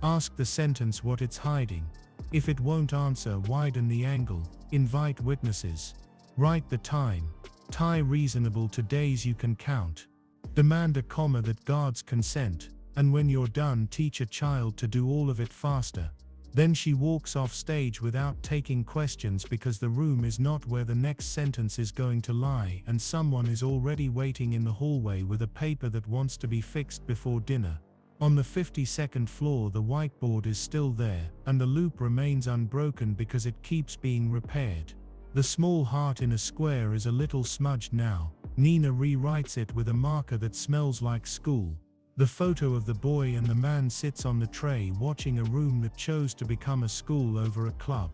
Ask the sentence what it's hiding. If it won't answer, widen the angle. Invite witnesses. Write the time. Tie reasonable to days you can count. Demand a comma that guards consent, and when you're done, teach a child to do all of it faster. Then she walks off stage without taking questions because the room is not where the next sentence is going to lie, and someone is already waiting in the hallway with a paper that wants to be fixed before dinner. On the 52nd floor, the whiteboard is still there, and the loop remains unbroken because it keeps being repaired. The small heart in a square is a little smudged now. Nina rewrites it with a marker that smells like school. The photo of the boy and the man sits on the tray watching a room that chose to become a school over a club.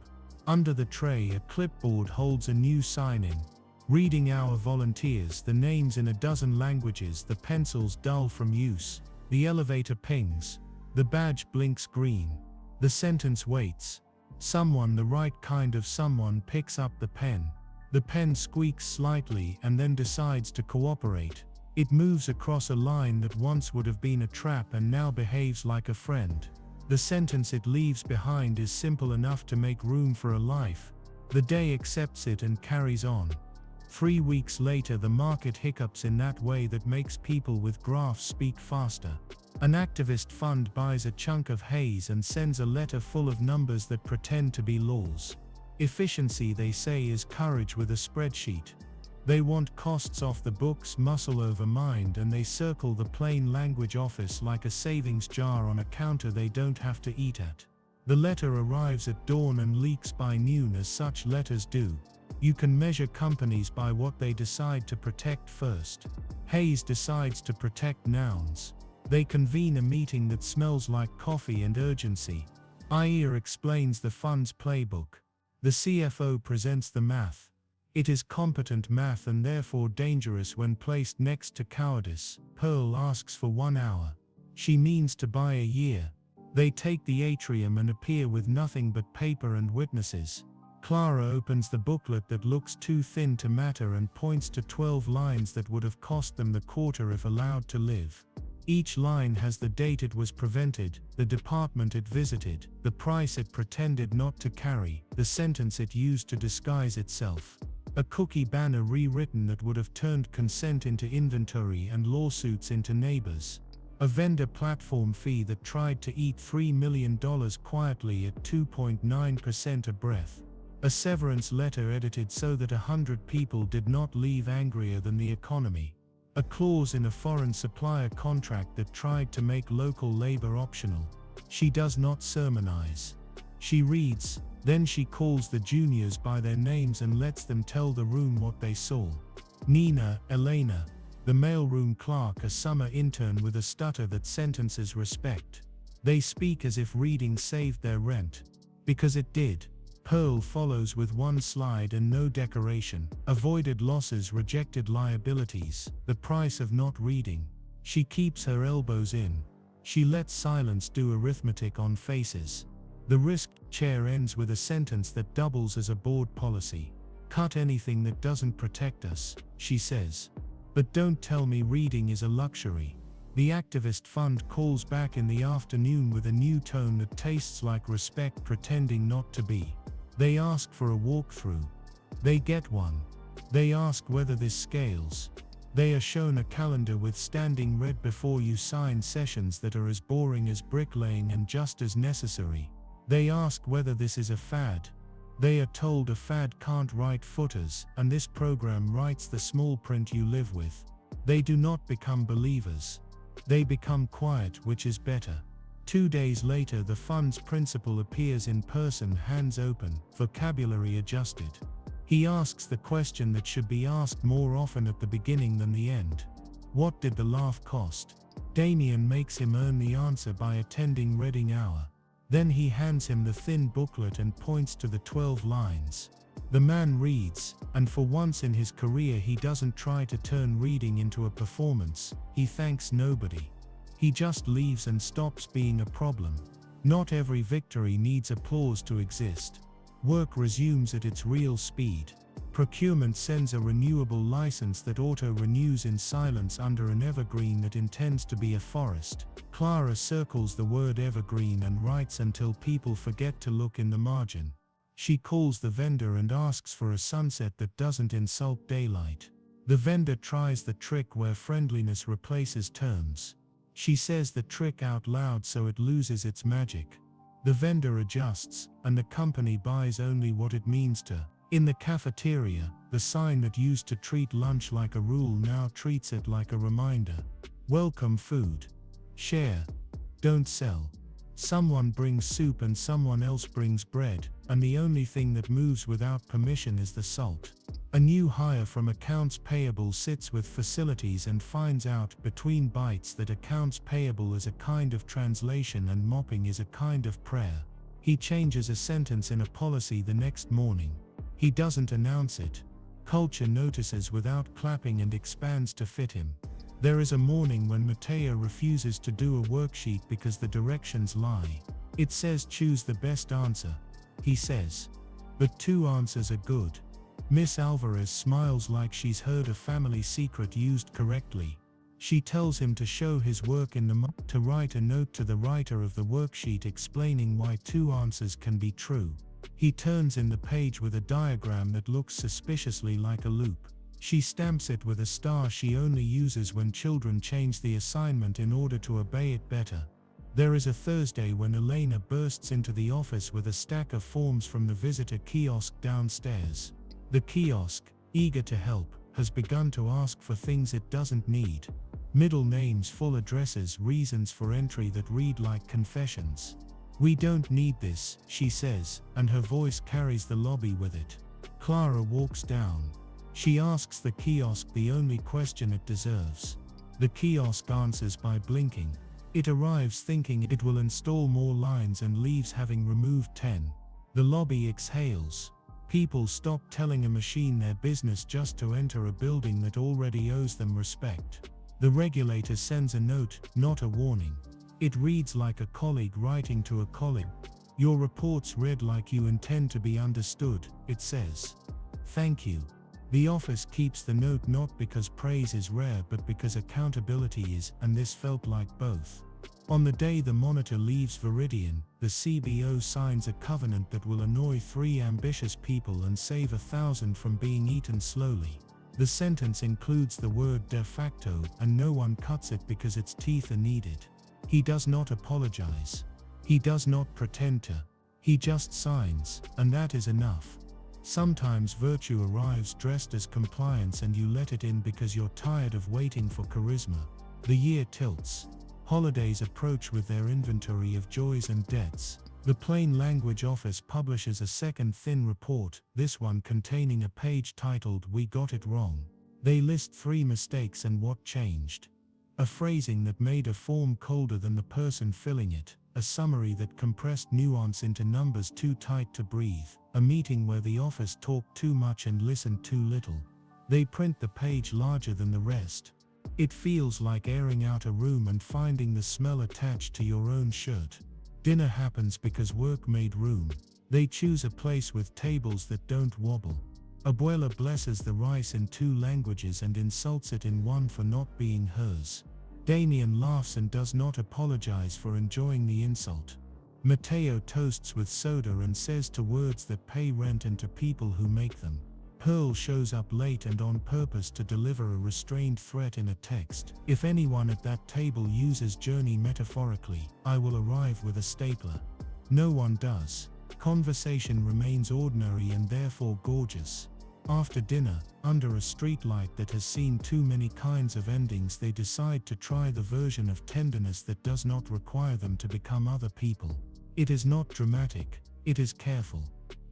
Under the tray, a clipboard holds a new sign in. Reading hour volunteers, the names in a dozen languages, the pencils dull from use. The elevator pings. The badge blinks green. The sentence waits. Someone, the right kind of someone, picks up the pen. The pen squeaks slightly and then decides to cooperate. It moves across a line that once would have been a trap and now behaves like a friend. The sentence it leaves behind is simple enough to make room for a life. The day accepts it and carries on. 3 weeks later, the market hiccups in that way that makes people with graphs speak faster. An activist fund buys a chunk of haze and sends a letter full of numbers that pretend to be laws. Efficiency, they say, is courage with a spreadsheet. They want costs off the books, muscle over mind, and they circle the plain language office like a savings jar on a counter they don't have to eat at. The letter arrives at dawn and leaks by noon, as such letters do. You can measure companies by what they decide to protect first. Hayes decides to protect nouns. They convene a meeting that smells like coffee and urgency. Aya explains the fund's playbook. The CFO presents the math. It is competent math and therefore dangerous when placed next to cowardice. Pearl asks for 1 hour. She means to buy a year. They take the atrium and appear with nothing but paper and witnesses. Clara opens the booklet that looks too thin to matter and points to 12 lines that would have cost them the quarter if allowed to live. Each line has the date it was prevented, the department it visited, the price it pretended not to carry, the sentence it used to disguise itself. A cookie banner rewritten that would have turned consent into inventory and lawsuits into neighbors. A vendor platform fee that tried to eat $3 million quietly at 2.9% a breath. A severance letter edited so that 100 people did not leave angrier than the economy. A clause in a foreign supplier contract that tried to make local labor optional. She does not sermonize. She reads, then she calls the juniors by their names and lets them tell the room what they saw. Nina, Elena, the mailroom clerk, a summer intern with a stutter that sentences respect. They speak as if reading saved their rent. Because it did. Pearl follows with 1 slide and no decoration. Avoided losses, rejected liabilities, the price of not reading. She keeps her elbows in. She lets silence do arithmetic on faces. The risked chair ends with a sentence that doubles as a board policy. Cut anything that doesn't protect us, she says. But don't tell me reading is a luxury. The activist fund calls back in the afternoon with a new tone that tastes like respect pretending not to be. They ask for a walkthrough. They get one. They ask whether this scales. They are shown a calendar with standing read before you sign sessions that are as boring as bricklaying and just as necessary. They ask whether this is a fad. They are told a fad can't write footers, and this program writes the small print you live with. They do not become believers. They become quiet, which is better. 2 days later, the fund's principal appears in person, hands open, vocabulary adjusted. He asks the question that should be asked more often at the beginning than the end. What did the laugh cost? Damien makes him earn the answer by attending reading hour. Then he hands him the thin booklet and points to the 12 lines. The man reads, and for once in his career he doesn't try to turn reading into a performance. He thanks nobody. He just leaves and stops being a problem. Not every victory needs applause to exist. Work resumes at its real speed. Procurement sends a renewable license that auto-renews in silence under an evergreen that intends to be a forest. Clara circles the word evergreen and writes until people forget to look in the margin. She calls the vendor and asks for a sunset that doesn't insult daylight. The vendor tries the trick where friendliness replaces terms. She says the trick out loud so it loses its magic. The vendor adjusts, and the company buys only what it means to. In the cafeteria, the sign that used to treat lunch like a rule now treats it like a reminder. Welcome food. Share. Don't sell. Someone brings soup and someone else brings bread, and the only thing that moves without permission is the salt. A new hire from accounts payable sits with facilities and finds out between bites that accounts payable is a kind of translation and mopping is a kind of prayer. He changes a sentence in a policy the next morning. He doesn't announce it. Culture notices without clapping and expands to fit him. There is a morning when Matteo refuses to do a worksheet because the directions lie. It says choose the best answer, he says. But 2 answers are good. Miss Alvarez smiles like she's heard a family secret used correctly. She tells him to show his work in the to write a note to the writer of the worksheet explaining why 2 answers can be true. He turns in the page with a diagram that looks suspiciously like a loop. She stamps it with a star she only uses when children change the assignment in order to obey it better. There is a Thursday when Elena bursts into the office with a stack of forms from the visitor kiosk downstairs. The kiosk, eager to help, has begun to ask for things it doesn't need. Middle names, full addresses, reasons for entry that read like confessions. We don't need this, she says, and her voice carries the lobby with it. Clara walks down. She asks the kiosk the only question it deserves. The kiosk answers by blinking. It arrives thinking it will install more lines and leaves having removed 10. The lobby exhales. People stop telling a machine their business just to enter a building that already owes them respect. The regulator sends a note, not a warning. It reads like a colleague writing to a colleague. Your report's read like you intend to be understood, it says. Thank you. The office keeps the note not because praise is rare but because accountability is, and this felt like both. On the day the monitor leaves Viridian, the CBO signs a covenant that will annoy 3 ambitious people and save 1,000 from being eaten slowly. The sentence includes the word de facto, and no one cuts it because its teeth are needed. He does not apologize. He does not pretend to. He just signs, and that is enough. Sometimes virtue arrives dressed as compliance and you let it in because you're tired of waiting for charisma. The year tilts. Holidays approach with their inventory of joys and debts. The Plain Language Office publishes a second thin report, this one containing a page titled "We Got It Wrong." They list 3 mistakes and what changed. A phrasing that made a form colder than the person filling it, a summary that compressed nuance into numbers too tight to breathe, a meeting where the office talked too much and listened too little. They print the page larger than the rest. It feels like airing out a room and finding the smell attached to your own shirt. Dinner happens because work made room. They choose a place with tables that don't wobble. Abuela blesses the rice in 2 languages and insults it in one for not being hers. Damien laughs and does not apologize for enjoying the insult. Matteo toasts with soda and says to words that pay rent and to people who make them. Pearl shows up late and on purpose to deliver a restrained threat in a text. If anyone at that table uses journey metaphorically, I will arrive with a stapler. No one does. Conversation remains ordinary and therefore gorgeous. After dinner, under a streetlight that has seen too many kinds of endings, they decide to try the version of tenderness that does not require them to become other people. It is not dramatic, it is careful.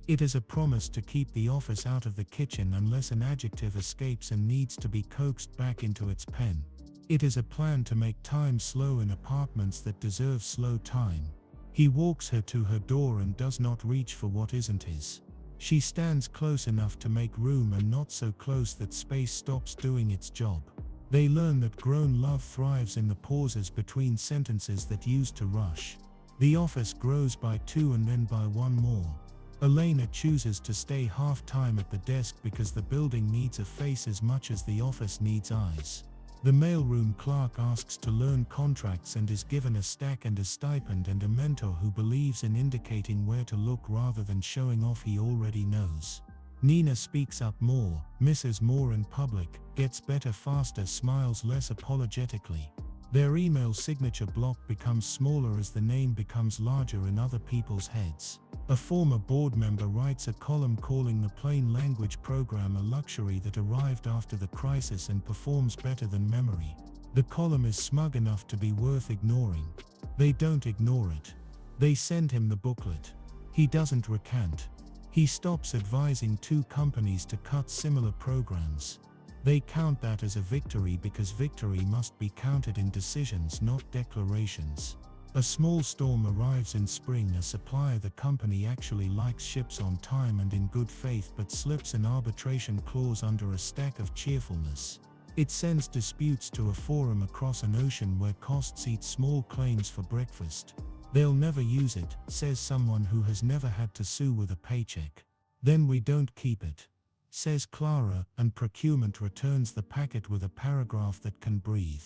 It is a promise to keep the office out of the kitchen unless an adjective escapes and needs to be coaxed back into its pen. It is a plan to make time slow in apartments that deserve slow time. He walks her to her door and does not reach for what isn't his. She stands close enough to make room and not so close that space stops doing its job. They learn that grown love thrives in the pauses between sentences that used to rush. The office grows by 2 and then by 1 more. Elena chooses to stay half-time at the desk because the building needs a face as much as the office needs eyes. The mailroom clerk asks to learn contracts and is given a stack and a stipend and a mentor who believes in indicating where to look rather than showing off he already knows. Nina speaks up more, misses more in public, gets better faster, smiles less apologetically. Their email signature block becomes smaller as the name becomes larger in other people's heads. A former board member writes a column calling the plain language program a luxury that arrived after the crisis and performs better than memory. The column is smug enough to be worth ignoring. They don't ignore it. They send him the booklet. He doesn't recant. He stops advising 2 companies to cut similar programs. They count that as a victory because victory must be counted in decisions, not declarations. A small storm arrives in spring. A supplier the company actually likes ships on time and in good faith but slips an arbitration clause under a stack of cheerfulness. It sends disputes to a forum across an ocean where costs eat small claims for breakfast. They'll never use it, says someone who has never had to sue with a paycheck. Then we don't keep it, says Clara, and procurement returns the packet with a paragraph that can breathe.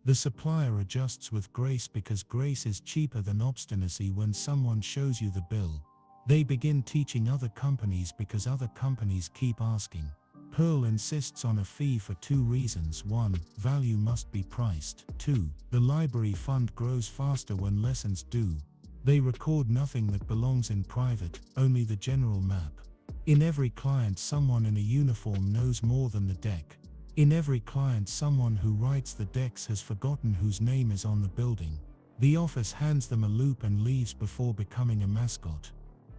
The supplier adjusts with grace because grace is cheaper than obstinacy when someone shows you the bill. They begin teaching other companies because other companies keep asking. Pearl insists on a fee for 2 reasons. 1, value must be priced. 2, the library fund grows faster when lessons do. They record nothing that belongs in private, only the general map. In every client someone in a uniform knows more than the deck. In every client someone who writes the decks has forgotten whose name is on the building. The office hands them a loop and leaves before becoming a mascot.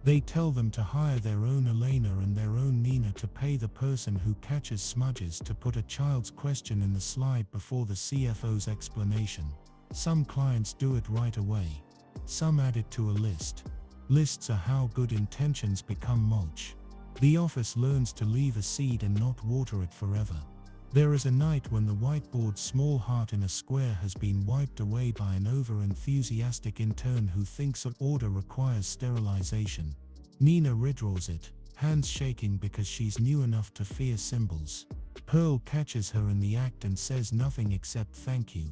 They tell them to hire their own Elena and their own Nina to pay the person who catches smudges to put a child's question in the slide before the CFO's explanation. Some clients do it right away. Some add it to a list. Lists are how good intentions become mulch. The office learns to leave a seed and not water it forever. There is a night when the whiteboard's small heart in a square has been wiped away by an over-enthusiastic intern who thinks an order requires sterilization. Nina redraws it, hands shaking because she's new enough to fear symbols. Pearl catches her in the act and says nothing except thank you.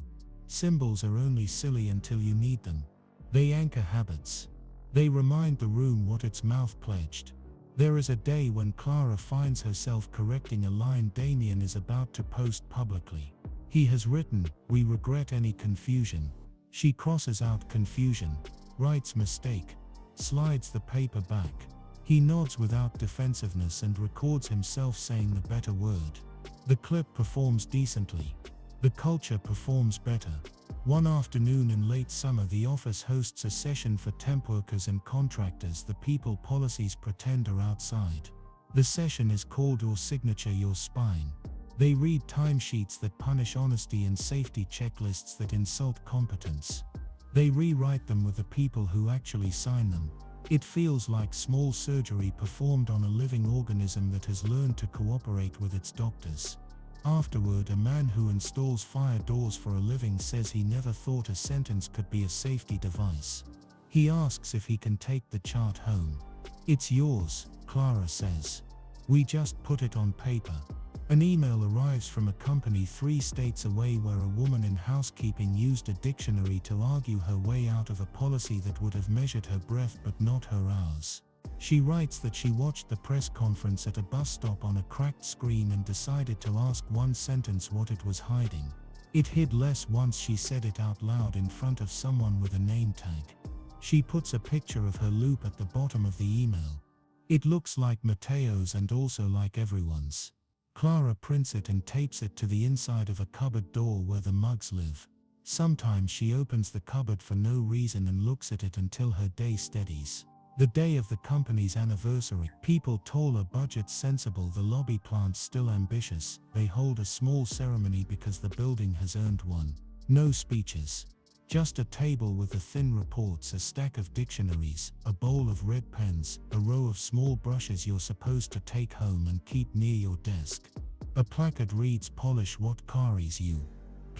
Symbols are only silly until you need them. They anchor habits. They remind the room what its mouth pledged. There is a day when Clara finds herself correcting a line Damien is about to post publicly. He has written, "We regret any confusion." She crosses out confusion, writes mistake, slides the paper back. He nods without defensiveness and records himself saying the better word. The clip performs decently. The culture performs better. One afternoon in late summer, the office hosts a session for temp workers and contractors. The people policies pretend are outside. The session is called Your Signature, Your Spine. They read timesheets that punish honesty and safety checklists that insult competence. They rewrite them with the people who actually sign them. It feels like small surgery performed on a living organism that has learned to cooperate with its doctors. Afterward, a man who installs fire doors for a living says he never thought a sentence could be a safety device. He asks if he can take the chart home. "It's yours," Clara says. "We just put it on paper." An email arrives from a company 3 states away where a woman in housekeeping used a dictionary to argue her way out of a policy that would have measured her breath but not her hours. She writes that she watched the press conference at a bus stop on a cracked screen and decided to ask one sentence what it was hiding. It hid less once she said it out loud in front of someone with a name tag. She puts a picture of her loop at the bottom of the email. It looks like Mateo's and also like everyone's. Clara prints it and tapes it to the inside of a cupboard door where the mugs live. Sometimes she opens the cupboard for no reason and looks at it until her day steadies. The day of the company's anniversary, people taller, budgets sensible, the lobby plants still ambitious. They hold a small ceremony because the building has earned one. No speeches. Just a table with the thin reports, a stack of dictionaries, a bowl of red pens, a row of small brushes you're supposed to take home and keep near your desk. A placard reads, "Polish what carries you."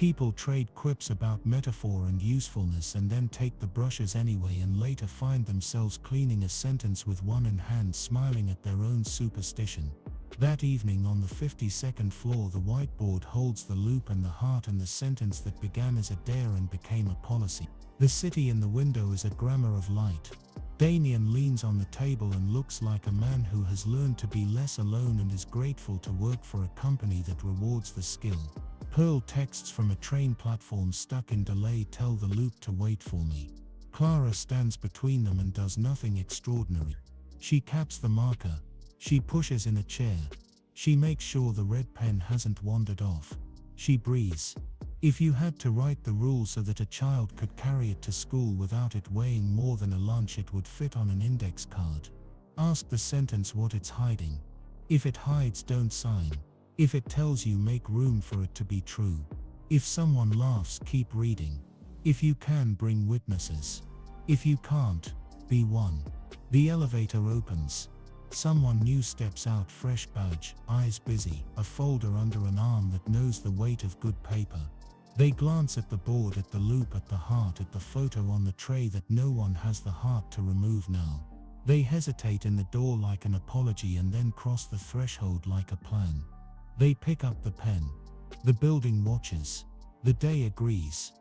People trade quips about metaphor and usefulness and then take the brushes anyway and later find themselves cleaning a sentence with one in hand, smiling at their own superstition. That evening on the 52nd floor, the whiteboard holds the loop and the heart and the sentence that began as a dare and became a policy. The city in the window is a grammar of light. Damien leans on the table and looks like a man who has learned to be less alone and is grateful to work for a company that rewards the skill. Pearl texts from a train platform stuck in delay tell the loop to wait for me. Clara stands between them and does nothing extraordinary. She caps the marker. She pushes in a chair. She makes sure the red pen hasn't wandered off. She breathes. If you had to write the rule so that a child could carry it to school without it weighing more than a lunch, it would fit on an index card. Ask the sentence what it's hiding. If it hides, don't sign. If it tells you, make room for it to be true. If someone laughs, keep reading. If you can, bring witnesses. If you can't, be one. The elevator opens. Someone new steps out, fresh badge, eyes busy, a folder under an arm that knows the weight of good paper. They glance at the board, at the loop, at the heart, at the photo on the tray that no one has the heart to remove now. They hesitate in the door like an apology and then cross the threshold like a plan. They pick up the pen. The building watches. The day agrees.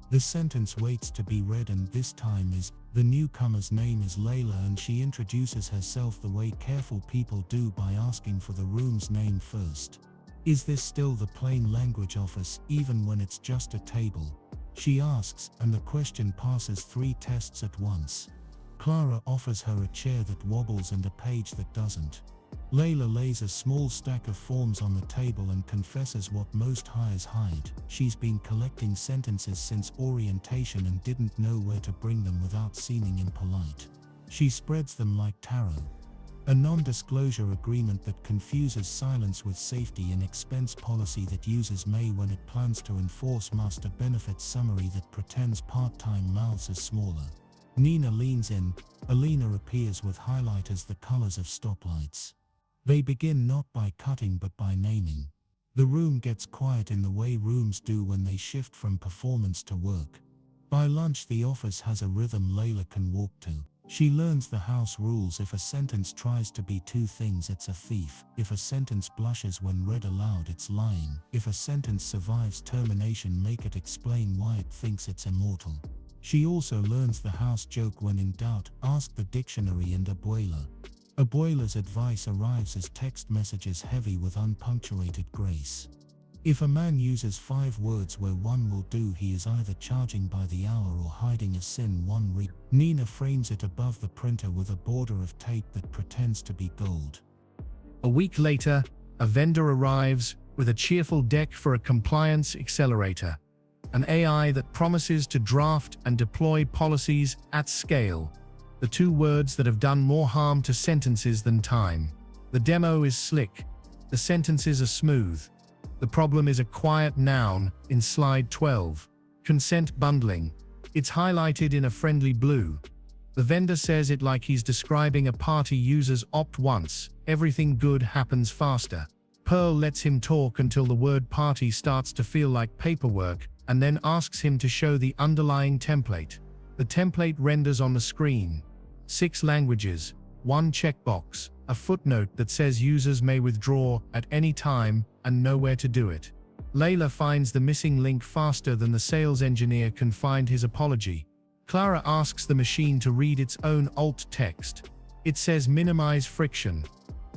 The sentence waits to be read, and this time is, the newcomer's name is Layla, and she introduces herself the way careful people do, by asking for the room's name first. Is this still the plain language office, even when it's just a table? She asks, and the question passes 3 tests at once. Clara offers her a chair that wobbles and a page that doesn't. Layla lays a small stack of forms on the table and confesses what most hires hide. She's been collecting sentences since orientation and didn't know where to bring them without seeming impolite. She spreads them like tarot. A non-disclosure agreement that confuses silence with safety, an expense policy that uses may when it plans to enforce, master benefits summary that pretends part-time mouths is smaller. Nina leans in. Alina appears with highlighters the colors of stoplights. They begin not by cutting but by naming. The room gets quiet in the way rooms do when they shift from performance to work. By lunch, the office has a rhythm Layla can walk to. She learns the house rules. If a sentence tries to be 2 things, it's a thief. If a sentence blushes when read aloud, it's lying. If a sentence survives termination, make it explain why it thinks it's immortal. She also learns the house joke: when in doubt, ask the dictionary and abuela. Abuela's advice arrives as text messages heavy with unpunctuated grace. If a man uses 5 words where one will do, he is either charging by the hour or hiding a sin. Nina frames it above the printer with a border of tape that pretends to be gold. A week later, a vendor arrives with a cheerful deck for a compliance accelerator, an AI that promises to draft and deploy policies at scale. The 2 words that have done more harm to sentences than time. The demo is slick. The sentences are smooth. The problem is a quiet noun in slide 12. Consent bundling. It's highlighted in a friendly blue. The vendor says it like he's describing a party. Users opt once. Everything good happens faster. Pearl lets him talk until the word party starts to feel like paperwork, and then asks him to show the underlying template. The template renders on the screen. 6 languages, 1 checkbox, a footnote that says users may withdraw at any time, and know where to do it. Layla finds the missing link faster than the sales engineer can find his apology. Clara asks the machine to read its own alt text. It says minimize friction.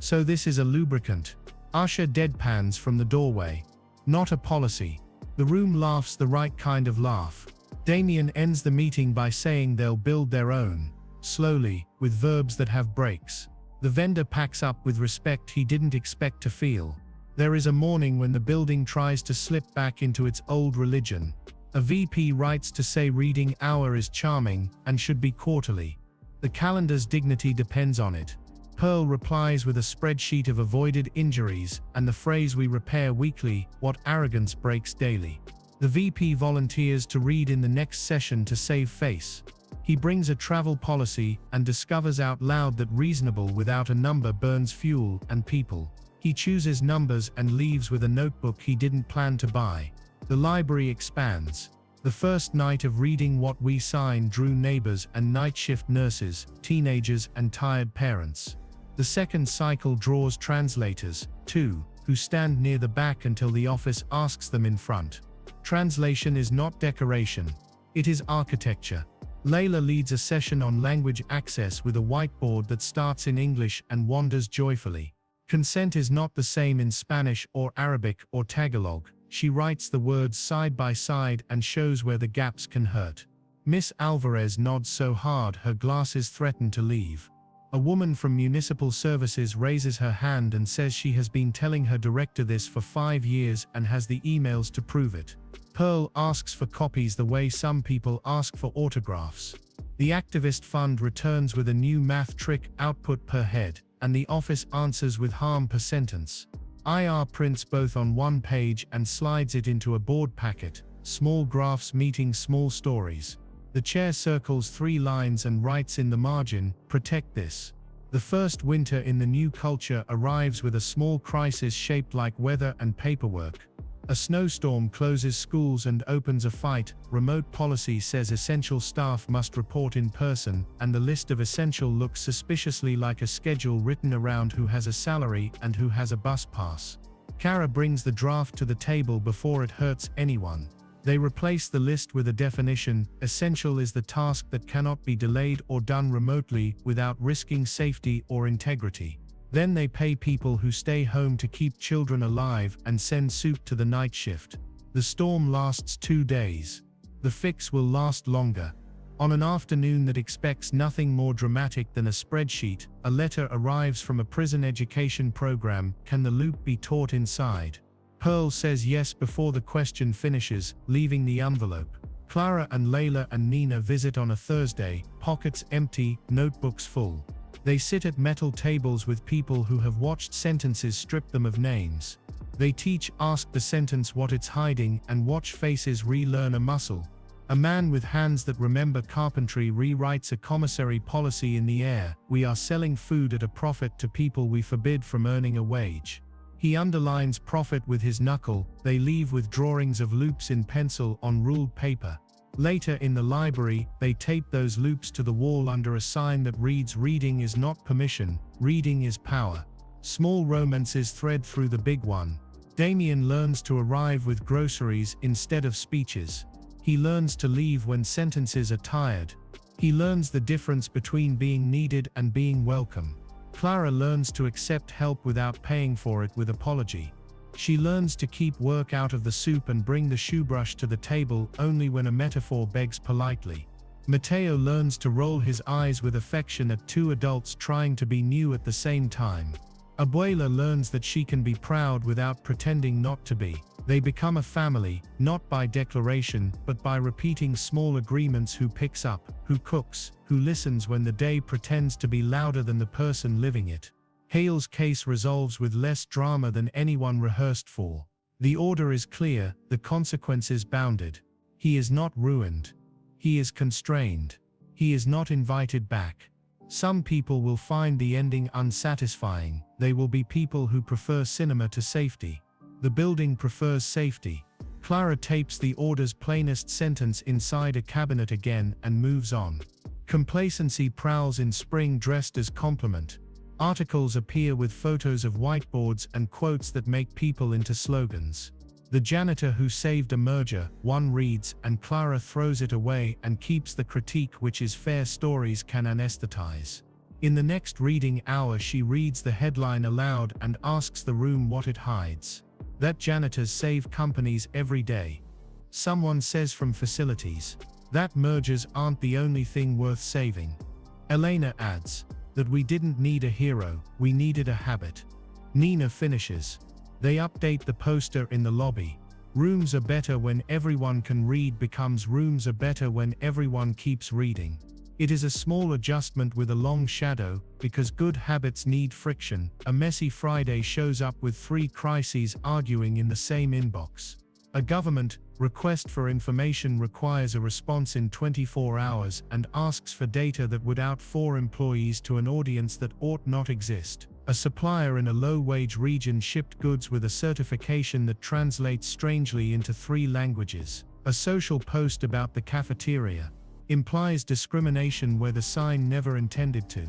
So this is a lubricant. Usher deadpans from the doorway. Not a policy. The room laughs the right kind of laugh. Damien ends the meeting by saying they'll build their own. Slowly, with verbs that have breaks. The vendor packs up with respect he didn't expect to feel. There is a morning when the building tries to slip back into its old religion. A VP writes to say reading hour is charming and should be quarterly. The calendar's dignity depends on it. Pearl replies with a spreadsheet of avoided injuries and the phrase we repair weekly, what arrogance breaks daily. The VP volunteers to read in the next session to save face. He brings a travel policy and discovers out loud that reasonable without a number burns fuel and people. He chooses numbers and leaves with a notebook he didn't plan to buy. The library expands. The first night of reading what we sign drew neighbors and night shift nurses, teenagers and tired parents. The second cycle draws translators, too, who stand near the back until the office asks them in front. Translation is not decoration. It is architecture. Layla leads a session on language access with a whiteboard that starts in English and wanders joyfully. Consent is not the same in Spanish or Arabic or Tagalog. She writes the words side by side and shows where the gaps can hurt. Miss Alvarez nods so hard her glasses threaten to leave. A woman from Municipal Services raises her hand and says she has been telling her director this for 5 years and has the emails to prove it. Pearl asks for copies the way some people ask for autographs. The activist fund returns with a new math trick output per head, and the office answers with harm per sentence. IR prints both on one page and slides it into a board packet, small graphs meeting small stories. The chair circles 3 lines and writes in the margin, "Protect this." The first winter in the new culture arrives with a small crisis shaped like weather and paperwork. A snowstorm closes schools and opens a fight. Remote policy says essential staff must report in person, and the list of essential looks suspiciously like a schedule written around who has a salary and who has a bus pass. Kara brings the draft to the table before it hurts anyone. They replace the list with a definition: essential is the task that cannot be delayed or done remotely without risking safety or integrity. Then they pay people who stay home to keep children alive and send soup to the night shift. The storm lasts 2 days. The fix will last longer. On an afternoon that expects nothing more dramatic than a spreadsheet, a letter arrives from a prison education program. Can the loop be taught inside? Pearl says yes before the question finishes, leaving the envelope. Clara and Layla and Nina visit on a Thursday, pockets empty, notebooks full. They sit at metal tables with people who have watched sentences strip them of names. They teach ask the sentence what it's hiding and watch faces relearn a muscle. A man with hands that remember carpentry rewrites a commissary policy in the air: we are selling food at a profit to people we forbid from earning a wage. He underlines profit with his knuckle. They leave with drawings of loops in pencil on ruled paper. Later in the library, they tape those loops to the wall under a sign that reads reading is not permission, reading is power. Small romances thread through the big one. Damien learns to arrive with groceries instead of speeches. He learns to leave when sentences are tired. He learns the difference between being needed and being welcome. Clara learns to accept help without paying for it with apology. She learns to keep work out of the soup and bring the shoebrush to the table only when a metaphor begs politely. Mateo learns to roll his eyes with affection at 2 adults trying to be new at the same time. Abuela learns that she can be proud without pretending not to be. They become a family, not by declaration, but by repeating small agreements: who picks up, who cooks, who listens when the day pretends to be louder than the person living it. Hale's case resolves with less drama than anyone rehearsed for. The order is clear, the consequences bounded. He is not ruined. He is constrained. He is not invited back. Some people will find the ending unsatisfying. They will be people who prefer cinema to safety. The building prefers safety. Clara tapes the order's plainest sentence inside a cabinet again and moves on. Complacency prowls in spring dressed as compliment. Articles appear with photos of whiteboards and quotes that make people into slogans. The janitor who saved a merger, one reads, and Clara throws it away and keeps the critique, which is fair stories can anesthetize. In the next reading hour she reads the headline aloud and asks the room what it hides. That janitors save companies every day. Someone says from facilities. That mergers aren't the only thing worth saving. Elena adds. That we didn't need a hero, we needed a habit. Nina finishes. They update the poster in the lobby. Rooms are better when everyone can read becomes rooms are better when everyone keeps reading. It is a small adjustment with a long shadow, because good habits need friction. A messy Friday shows up with 3 crises arguing in the same inbox. A government request for information requires a response in 24 hours and asks for data that would out 4 employees to an audience that ought not exist. A supplier in a low-wage region shipped goods with a certification that translates strangely into 3 languages. A social post about the cafeteria implies discrimination where the sign never intended to.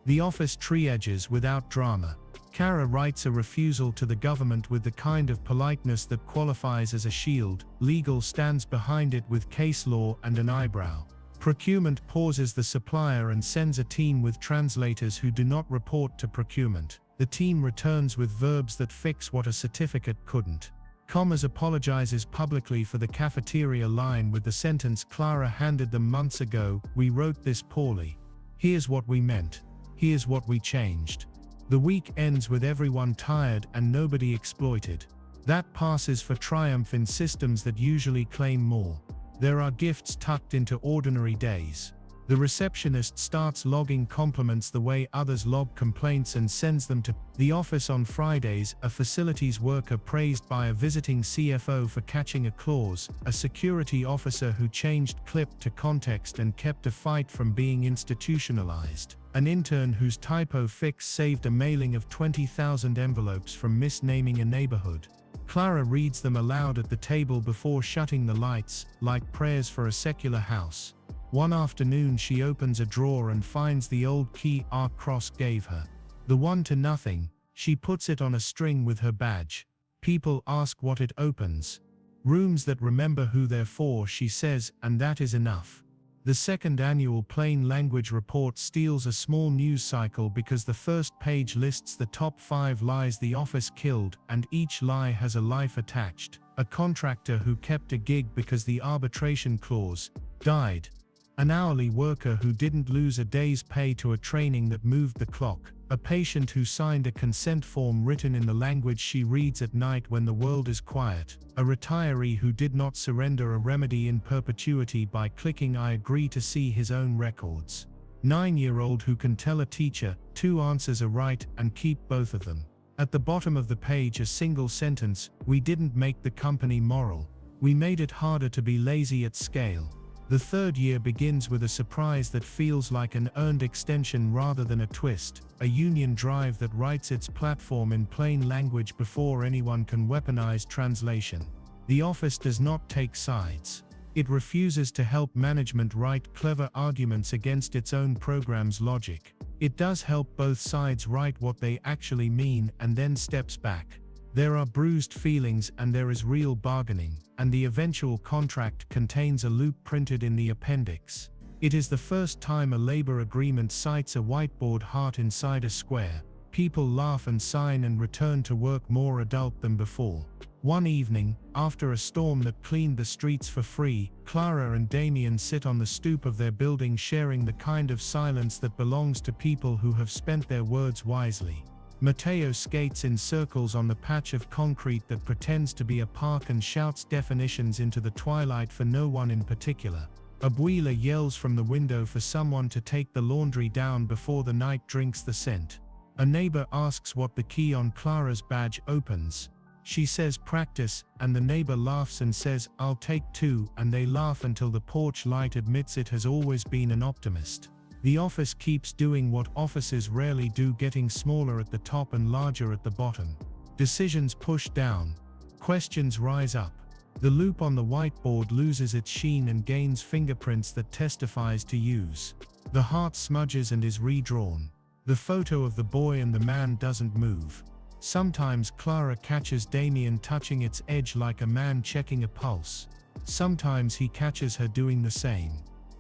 The office triages without drama. Kara writes a refusal to the government with the kind of politeness that qualifies as a shield. Legal stands behind it with case law and an eyebrow. Procurement pauses the supplier and sends a team with translators who do not report to procurement. The team returns with verbs that fix what a certificate couldn't. Commerce apologizes publicly for the cafeteria line with the sentence Clara handed them months ago, "We wrote this poorly. Here's what we meant. Here's what we changed." The week ends with everyone tired and nobody exploited. That passes for triumph in systems that usually claim more. There are gifts tucked into ordinary days. The receptionist starts logging compliments the way others log complaints and sends them to the office on Fridays. A facilities worker praised by a visiting CFO for catching a clause, a security officer who changed clip to context and kept a fight from being institutionalized, an intern whose typo fix saved a mailing of 20,000 envelopes from misnaming a neighborhood. Clara reads them aloud at the table before shutting the lights, like prayers for a secular house. One afternoon she opens a drawer and finds the old key Cross gave her. The one to nothing. She puts it on a string with her badge. People ask what it opens. Rooms that remember who they're for, she says, and that is enough. The second annual Plain Language Report steals a small news cycle because the first page lists the top 5 lies the office killed, and each lie has a life attached. A contractor who kept a gig because the arbitration clause died. An hourly worker who didn't lose a day's pay to a training that moved the clock. A patient who signed a consent form written in the language she reads at night when the world is quiet. A retiree who did not surrender a remedy in perpetuity by clicking "I agree" to see his own records. 9-year-old who can tell a teacher 2 answers are right and keep both of them. At the bottom of the page a single sentence: "We didn't make the company moral. We made it harder to be lazy at scale." The third year begins with a surprise that feels like an earned extension rather than a twist, a union drive that writes its platform in plain language before anyone can weaponize translation. The office does not take sides. It refuses to help management write clever arguments against its own program's logic. It does help both sides write what they actually mean and then steps back. There are bruised feelings and there is real bargaining, and the eventual contract contains a loop printed in the appendix. It is the first time a labor agreement cites a whiteboard heart inside a square. People laugh and sign and return to work more adult than before. One evening, after a storm that cleaned the streets for free, Clara and Damien sit on the stoop of their building sharing the kind of silence that belongs to people who have spent their words wisely. Matteo skates in circles on the patch of concrete that pretends to be a park and shouts definitions into the twilight for no one in particular. Abuela yells from the window for someone to take the laundry down before the night drinks the scent. A neighbor asks what the key on Clara's badge opens. She says practice, and the neighbor laughs and says, "I'll take 2, and they laugh until the porch light admits it has always been an optimist. The office keeps doing what offices rarely do, getting smaller at the top and larger at the bottom. Decisions push down. Questions rise up. The loop on the whiteboard loses its sheen and gains fingerprints that testifies to use. The heart smudges and is redrawn. The photo of the boy and the man doesn't move. Sometimes Clara catches Damien touching its edge like a man checking a pulse. Sometimes he catches her doing the same.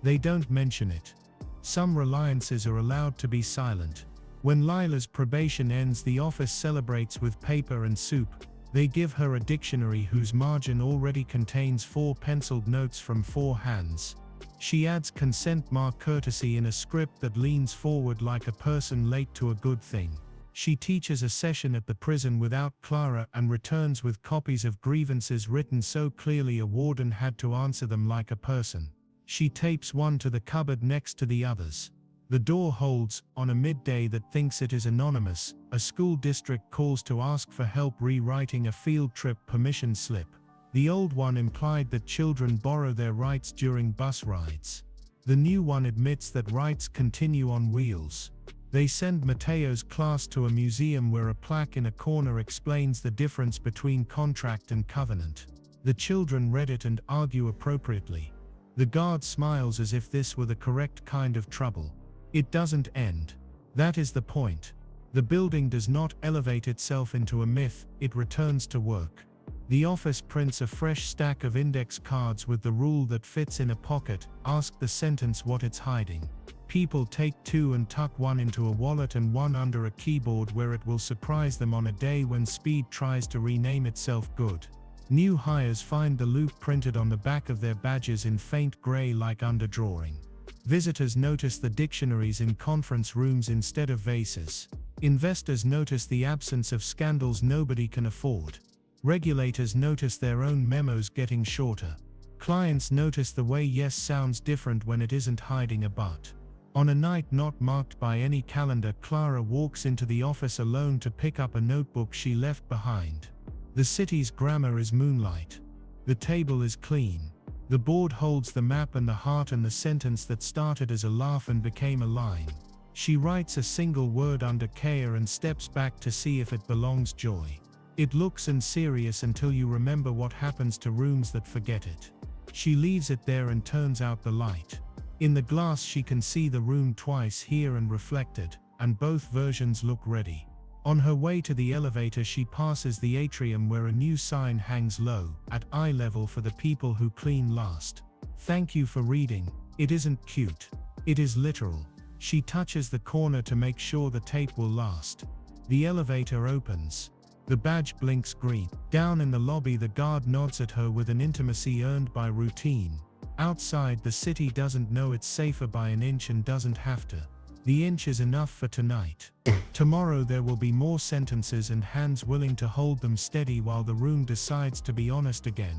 They don't mention it. Some reliances are allowed to be silent. When Lila's probation ends, the office celebrates with paper and soup. They give her a dictionary whose margin already contains 4 penciled notes from 4 hands. She adds consent mark courtesy in a script that leans forward like a person late to a good thing. She teaches a session at the prison without Clara and returns with copies of grievances written so clearly a warden had to answer them like a person. She tapes one to the cupboard next to the others. The door holds. On a midday that thinks it is anonymous, a school district calls to ask for help rewriting a field trip permission slip. The old one implied that children borrow their rights during bus rides. The new one admits that rights continue on wheels. They send Mateo's class to a museum where a plaque in a corner explains the difference between contract and covenant. The children read it and argue appropriately. The guard smiles as if this were the correct kind of trouble. It doesn't end. That is the point. The building does not elevate itself into a myth, it returns to work. The office prints a fresh stack of index cards with the rule that fits in a pocket, ask the sentence what it's hiding. People take two and tuck one into a wallet and one under a keyboard where it will surprise them on a day when Speed tries to rename itself Good. New hires find the loop printed on the back of their badges in faint gray like underdrawing. Visitors notice the dictionaries in conference rooms instead of vases. Investors notice the absence of scandals nobody can afford. Regulators notice their own memos getting shorter. Clients notice the way yes sounds different when it isn't hiding a but. On a night not marked by any calendar, Clara walks into the office alone to pick up a notebook she left behind. The city's grammar is moonlight. The table is clean. The board holds the map and the heart and the sentence that started as a laugh and became a line. She writes a single word under care and steps back to see if it belongs joy. It looks unserious until you remember what happens to rooms that forget it. She leaves it there and turns out the light. In the glass she can see the room twice here and reflected, and both versions look ready. On her way to the elevator she passes the atrium where a new sign hangs low, at eye level for the people who clean last. Thank you for reading. It isn't cute. It is literal. She touches the corner to make sure the tape will last. The elevator opens. The badge blinks green. Down in the lobby the guard nods at her with an intimacy earned by routine. Outside the city doesn't know it's safer by an inch and doesn't have to. The inch is enough for tonight. Tomorrow there will be more sentences and hands willing to hold them steady while the room decides to be honest again.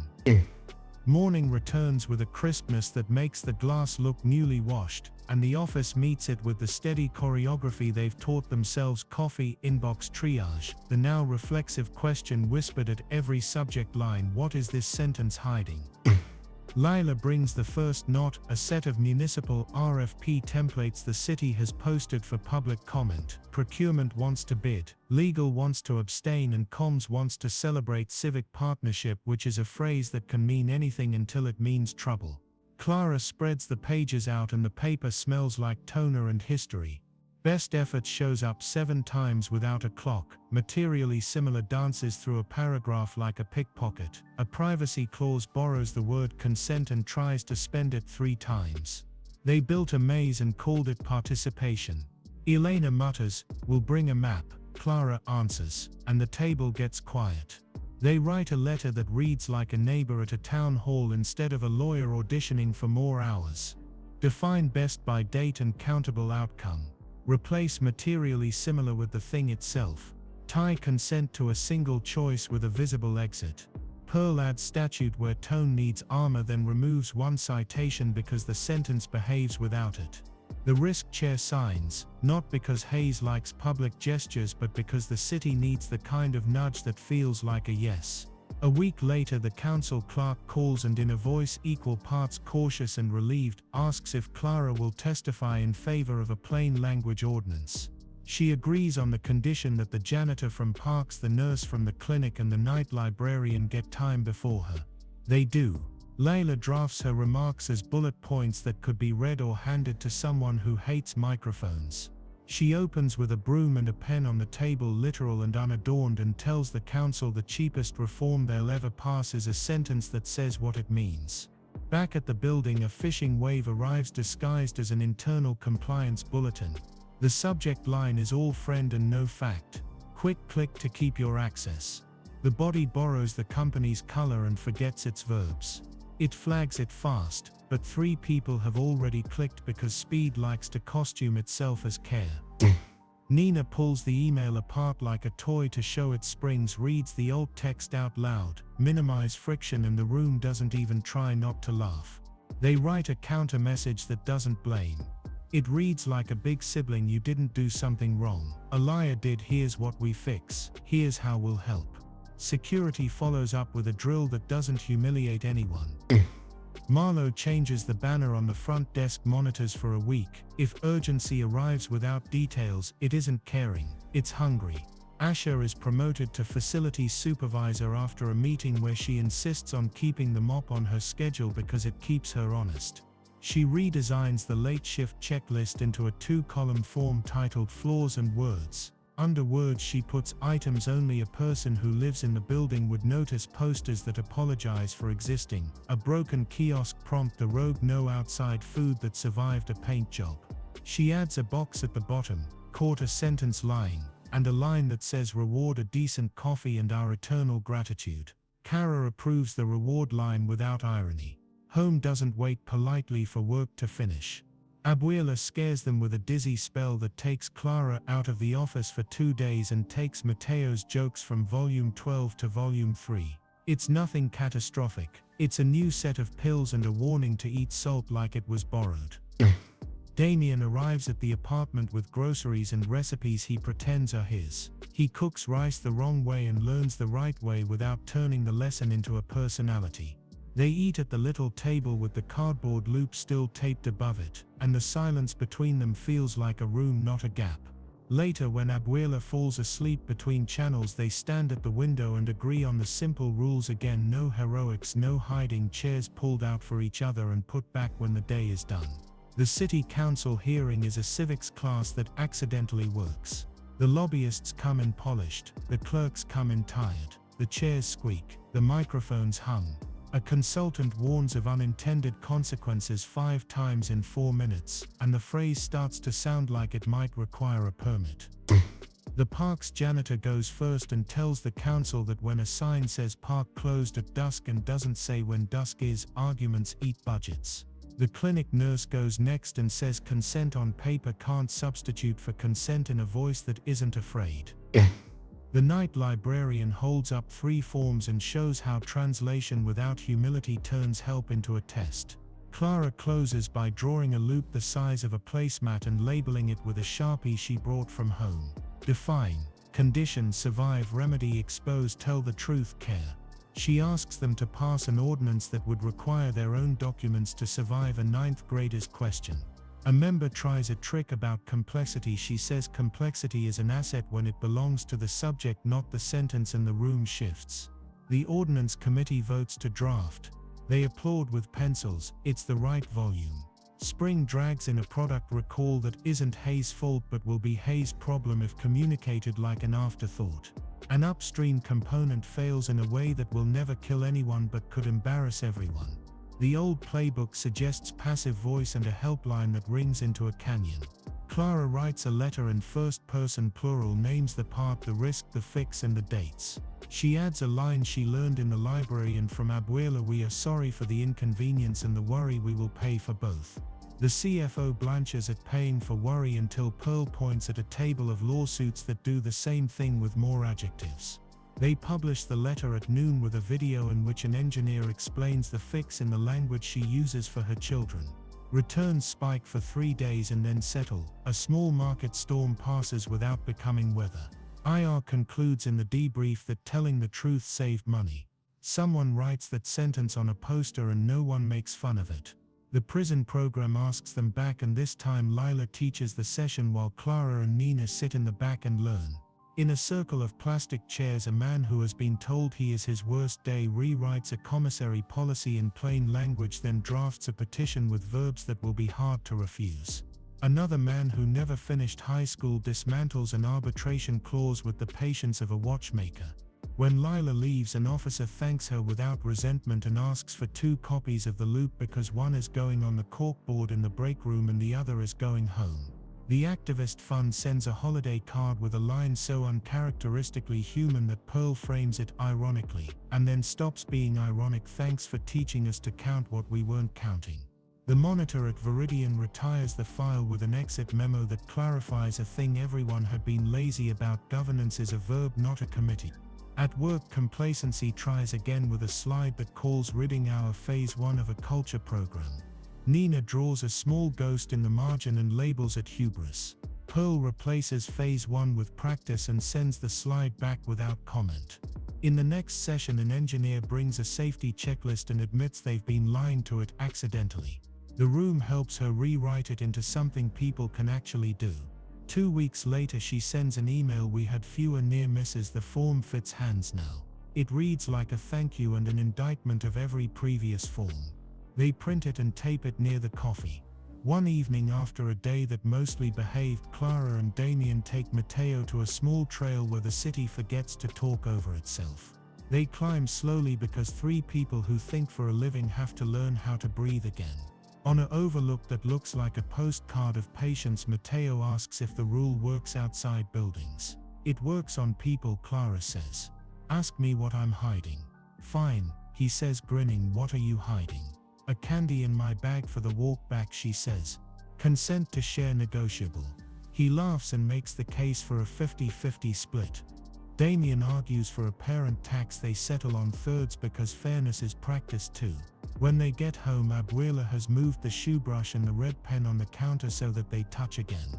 Morning returns with a crispness that makes the glass look newly washed, and the office meets it with the steady choreography they've taught themselves: coffee, inbox triage, the now reflexive question whispered at every subject line: what is this sentence hiding? Lila brings the first knot, a set of municipal RFP templates the city has posted for public comment. Procurement wants to bid, legal wants to abstain, and comms wants to celebrate civic partnership, which is a phrase that can mean anything until it means trouble. Clara spreads the pages out and the paper smells like toner and history. Best effort shows up 7 times without a clock. Materially similar dances through a paragraph like a pickpocket. A privacy clause borrows the word consent and tries to spend it 3 times. They built a maze and called it participation. Elena mutters, "We'll bring a map." Clara answers, and the table gets quiet. They write a letter that reads like a neighbor at a town hall instead of a lawyer auditioning for more hours. Define best by date and countable outcome. Replace materially similar with the thing itself. Tie consent to a single choice with a visible exit. Pearl adds statute where tone needs armor, then removes one citation because the sentence behaves without it. The risk chair signs, not because Hayes likes public gestures but because the city needs the kind of nudge that feels like a yes. A week later the council clerk calls and in a voice equal parts cautious and relieved, asks if Clara will testify in favor of a plain language ordinance. She agrees on the condition that the janitor from Parks, the nurse from the clinic and the night librarian get time before her. They do. Layla drafts her remarks as bullet points that could be read or handed to someone who hates microphones. She opens with a broom and a pen on the table, literal and unadorned, and tells the council the cheapest reform they'll ever pass is a sentence that says what it means. Back at the building, a phishing wave arrives disguised as an internal compliance bulletin. The subject line is all friend and no fact. Quick click to keep your access. The body borrows the company's color and forgets its verbs. It flags it fast, but 3 people have already clicked because Speed likes to costume itself as care. Nina pulls the email apart like a toy to show its springs, reads the old text out loud, minimize friction, and the room doesn't even try not to laugh. They write a counter message that doesn't blame. It reads like a big sibling: you didn't do something wrong. A liar did. Here's what we fix. Here's how we'll help. Security follows up with a drill that doesn't humiliate anyone. Marlowe changes the banner on the front desk monitors for a week. If urgency arrives without details, it isn't caring, it's hungry. Asher is promoted to facilities supervisor after a meeting where she insists on keeping the mop on her schedule because it keeps her honest. She redesigns the late shift checklist into a 2-column form titled Flaws and Words. Under words she puts items only a person who lives in the building would notice, posters that apologize for existing, a broken kiosk prompt, a rogue no outside food that survived a paint job. She adds a box at the bottom, caught a sentence lying, and a line that says reward a decent coffee and our eternal gratitude. Kara approves the reward line without irony. Home doesn't wait politely for work to finish. Abuela scares them with a dizzy spell that takes Clara out of the office for 2 days and takes Mateo's jokes from volume 12 to volume 3. It's nothing catastrophic. It's a new set of pills and a warning to eat salt like it was borrowed. Damien arrives at the apartment with groceries and recipes he pretends are his. He cooks rice the wrong way and learns the right way without turning the lesson into a personality. They eat at the little table with the cardboard loop still taped above it, and the silence between them feels like a room, not a gap. Later, when Abuela falls asleep between channels, they stand at the window and agree on the simple rules again: no heroics, no hiding, chairs pulled out for each other and put back when the day is done. The city council hearing is a civics class that accidentally works. The lobbyists come in polished, the clerks come in tired, the chairs squeak, the microphones hum. A consultant warns of unintended consequences 5 times in 4 minutes, and the phrase starts to sound like it might require a permit. The park's janitor goes first and tells the council that when a sign says park closed at dusk and doesn't say when dusk is, arguments eat budgets. The clinic nurse goes next and says consent on paper can't substitute for consent in a voice that isn't afraid. The night librarian holds up 3 forms and shows how translation without humility turns help into a test. Clara closes by drawing a loop the size of a placemat and labeling it with a Sharpie she brought from home. Define, condition, survive, remedy, expose, tell the truth, care. She asks them to pass an ordinance that would require their own documents to survive a 9th grader's question. A member tries a trick about complexity. She says complexity is an asset when it belongs to the subject, not the sentence, and the room shifts. The ordinance committee votes to draft. They applaud with pencils. It's the right volume. Spring drags in a product recall that isn't Hayes' fault but will be Hayes' problem if communicated like an afterthought. An upstream component fails in a way that will never kill anyone but could embarrass everyone. The old playbook suggests passive voice and a helpline that rings into a canyon. Clara writes a letter in first person plural, names the part, the risk, the fix, and the dates. She adds a line she learned in the library and from Abuela: we are sorry for the inconvenience and the worry, we will pay for both. The CFO blanches at paying for worry until Pearl points at a table of lawsuits that do the same thing with more adjectives. They publish the letter at noon with a video in which an engineer explains the fix in the language she uses for her children. Returns spike for 3 days and then settle. A small market storm passes without becoming weather. IR concludes in the debrief that telling the truth saved money. Someone writes that sentence on a poster and no one makes fun of it. The prison program asks them back, and this time Lila teaches the session while Clara and Nina sit in the back and learn. In a circle of plastic chairs, a man who has been told he is his worst day rewrites a commissary policy in plain language, then drafts a petition with verbs that will be hard to refuse. Another man who never finished high school dismantles an arbitration clause with the patience of a watchmaker. When Lila leaves, an officer thanks her without resentment and asks for 2 copies of the loop because one is going on the corkboard in the break room and the other is going home. The activist fund sends a holiday card with a line so uncharacteristically human that Pearl frames it ironically, and then stops being ironic: thanks for teaching us to count what we weren't counting. The monitor at Viridian retires the file with an exit memo that clarifies a thing everyone had been lazy about: governance is a verb, not a committee. At work, complacency tries again with a slide that calls ridding our phase 1 of a culture program. Nina draws a small ghost in the margin and labels it hubris. Pearl replaces phase 1 with practice and sends the slide back without comment. In the next session, an engineer brings a safety checklist and admits they've been lying to it accidentally. The room helps her rewrite it into something people can actually do. 2 weeks later, she sends an email: "We had fewer near misses. The form fits hands now." It reads like a thank you and an indictment of every previous form. They print it and tape it near the coffee. One evening, after a day that mostly behaved, Clara and Damien take Matteo to a small trail where the city forgets to talk over itself. They climb slowly because 3 people who think for a living have to learn how to breathe again. On an overlook that looks like a postcard of patience, Matteo asks if the rule works outside buildings. "It works on people," Clara says. "Ask me what I'm hiding." "Fine," he says, grinning. "What are you hiding?" "A candy in my bag for the walk back," she says. "Consent to share negotiable." He laughs and makes the case for a 50-50 split. Damien argues for a parent tax. They settle on thirds because fairness is practiced too. When they get home, Abuela has moved the shoe brush and the red pen on the counter so that they touch again.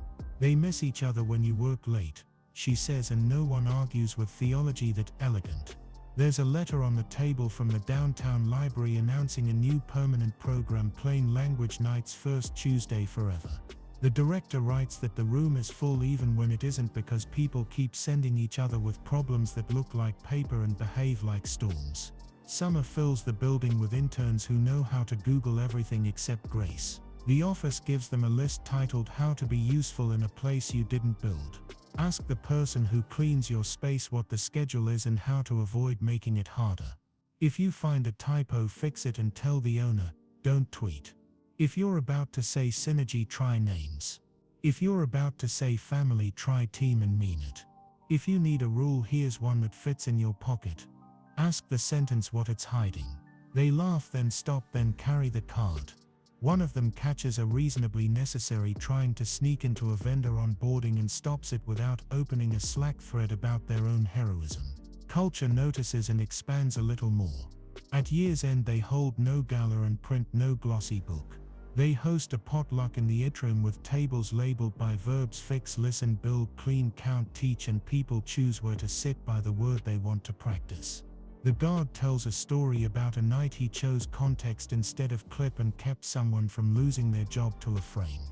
"They miss each other when you work late," she says, and no one argues with theology that elegant. There's a letter on the table from the downtown library announcing a new permanent program, Plain Language Nights, first Tuesday forever. The director writes that the room is full even when it isn't because people keep sending each other with problems that look like paper and behave like storms. Summer fills the building with interns who know how to Google everything except Grace. The office gives them a list titled "How to be useful in a place you didn't build." Ask the person who cleans your space what the schedule is and how to avoid making it harder. If you find a typo, fix it and tell the owner. Don't tweet. If you're about to say synergy, try names. If you're about to say family, try team and mean it. If you need a rule, here's one that fits in your pocket. Ask the sentence what it's hiding. They laugh, then stop, then carry the card. One of them catches a reasonably necessary trying to sneak into a vendor on boarding and stops it without opening a Slack thread about their own heroism. Culture notices and expands a little more. At year's end, they hold no gala and print no glossy book. They host a potluck in the atrium with tables labeled by verbs: fix, listen, build, clean, count, teach, and people choose where to sit by the word they want to practice. The guard tells a story about a night he chose context instead of clip and kept someone from losing their job to a frame.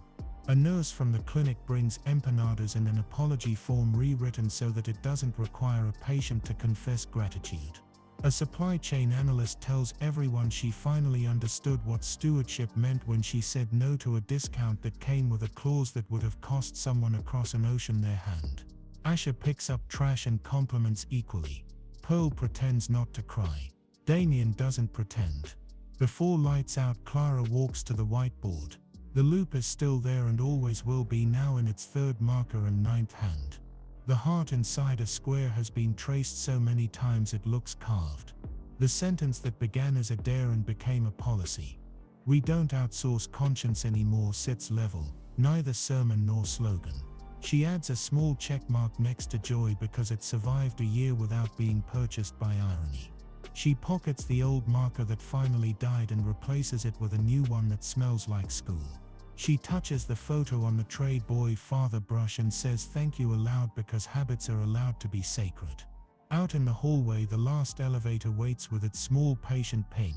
A nurse from the clinic brings empanadas and an apology form rewritten so that it doesn't require a patient to confess gratitude. A supply chain analyst tells everyone she finally understood what stewardship meant when she said no to a discount that came with a clause that would have cost someone across an ocean their hand. Asha picks up trash and compliments equally. Pearl pretends not to cry. Damien doesn't pretend. Before lights out, Clara walks to the whiteboard. The loop is still there and always will be, now in its 3rd marker and 9th hand. The heart inside a square has been traced so many times it looks carved. The sentence that began as a dare and became a policy. "We don't outsource conscience anymore," sits level, neither sermon nor slogan. She adds a small check mark next to joy because it survived a year without being purchased by irony. She pockets the old marker that finally died and replaces it with a new one that smells like school. She touches the photo on the trade boy father brush and says thank you aloud because habits are allowed to be sacred. Out in the hallway, the last elevator waits with its small patient ping.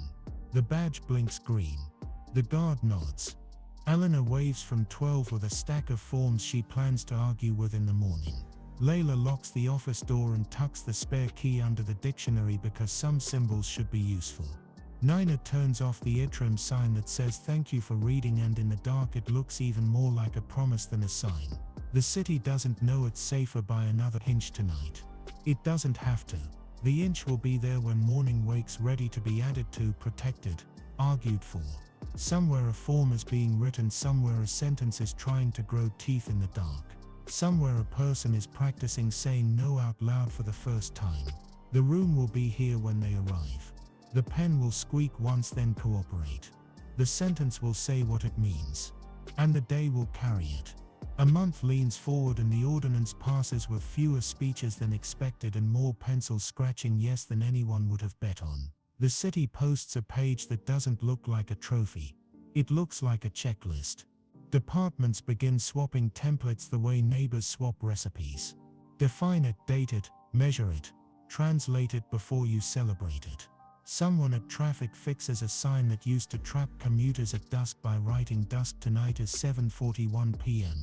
The badge blinks green. The guard nods. Eleanor waves from 12 with a stack of forms she plans to argue with in the morning. Layla locks the office door and tucks the spare key under the dictionary because some symbols should be useful. Nina turns off the atrium sign that says thank you for reading, and in the dark it looks even more like a promise than a sign. The city doesn't know it's safer by another inch tonight. It doesn't have to. The inch will be there when morning wakes, ready to be added to, protected, argued for. Somewhere a form is being written, somewhere a sentence is trying to grow teeth in the dark. Somewhere a person is practicing saying no out loud for the first time. The room will be here when they arrive. The pen will squeak once, then cooperate. The sentence will say what it means. And the day will carry it. A month leans forward and the ordinance passes with fewer speeches than expected and more pencil scratching yes than anyone would have bet on. The city posts a page that doesn't look like a trophy. It looks like a checklist. Departments begin swapping templates the way neighbors swap recipes. Define it, date it, measure it. Translate it before you celebrate it. Someone at traffic fixes a sign that used to trap commuters at dusk by writing dusk tonight is 7:41 p.m.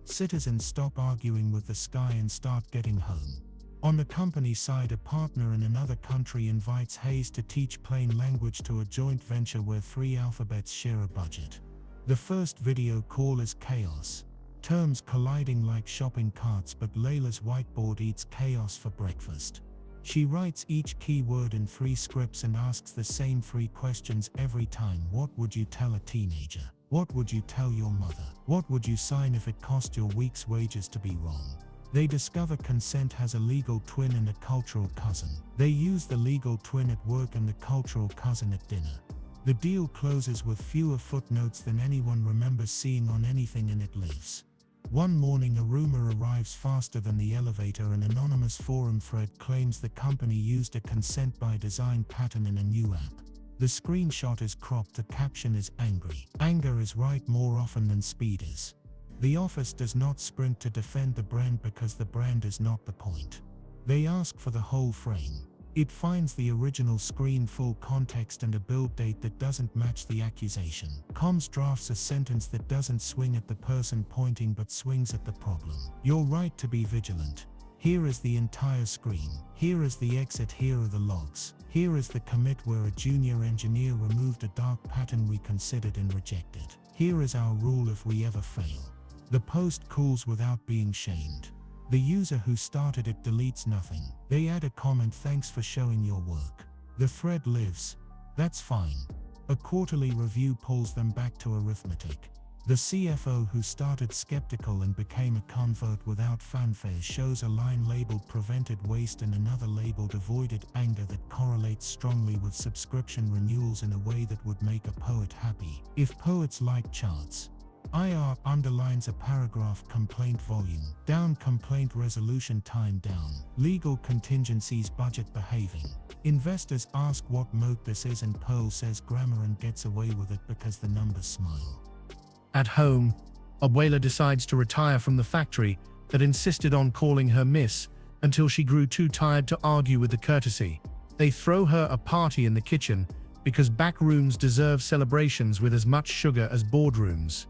Citizens stop arguing with the sky and start getting home. On the company side, a partner in another country invites Hayes to teach plain language to a joint venture where 3 alphabets share a budget. The first video call is chaos. Terms colliding like shopping carts, but Layla's whiteboard eats chaos for breakfast. She writes each key word in 3 scripts and asks the same 3 questions every time. What would you tell a teenager? What would you tell your mother? What would you sign if it cost your week's wages to be wrong? They discover consent has a legal twin and a cultural cousin. They use the legal twin at work and the cultural cousin at dinner. The deal closes with fewer footnotes than anyone remembers seeing on anything, and it lives. One morning, a rumor arrives faster than the elevator. An anonymous forum thread claims the company used a consent by design pattern in a new app. The screenshot is cropped, the caption is angry. Anger is right more often than speed is. The office does not sprint to defend the brand because the brand is not the point. They ask for the whole frame. It finds the original screen, full context, and a build date that doesn't match the accusation. Comms drafts a sentence that doesn't swing at the person pointing but swings at the problem. You're right to be vigilant. Here is the entire screen. Here is the exit. Here are the logs. Here is the commit where a junior engineer removed a dark pattern we considered and rejected. Here is our rule if we ever fail. The post cools without being shamed. The user who started it deletes nothing. They add a comment, thanks for showing your work. The thread lives. That's fine. A quarterly review pulls them back to arithmetic. The CFO who started skeptical and became a convert without fanfare shows a line labeled prevented waste and another labeled avoided anger that correlates strongly with subscription renewals in a way that would make a poet happy. If poets like charts. IR underlines a paragraph, complaint volume down, complaint resolution time down, legal contingencies, budget behaving. Investors ask what mode this is and Pearl says grammar and gets away with it because the numbers smile. At home, Abuela decides to retire from the factory that insisted on calling her Miss until she grew too tired to argue with the courtesy. They throw her a party in the kitchen because back rooms deserve celebrations with as much sugar as boardrooms.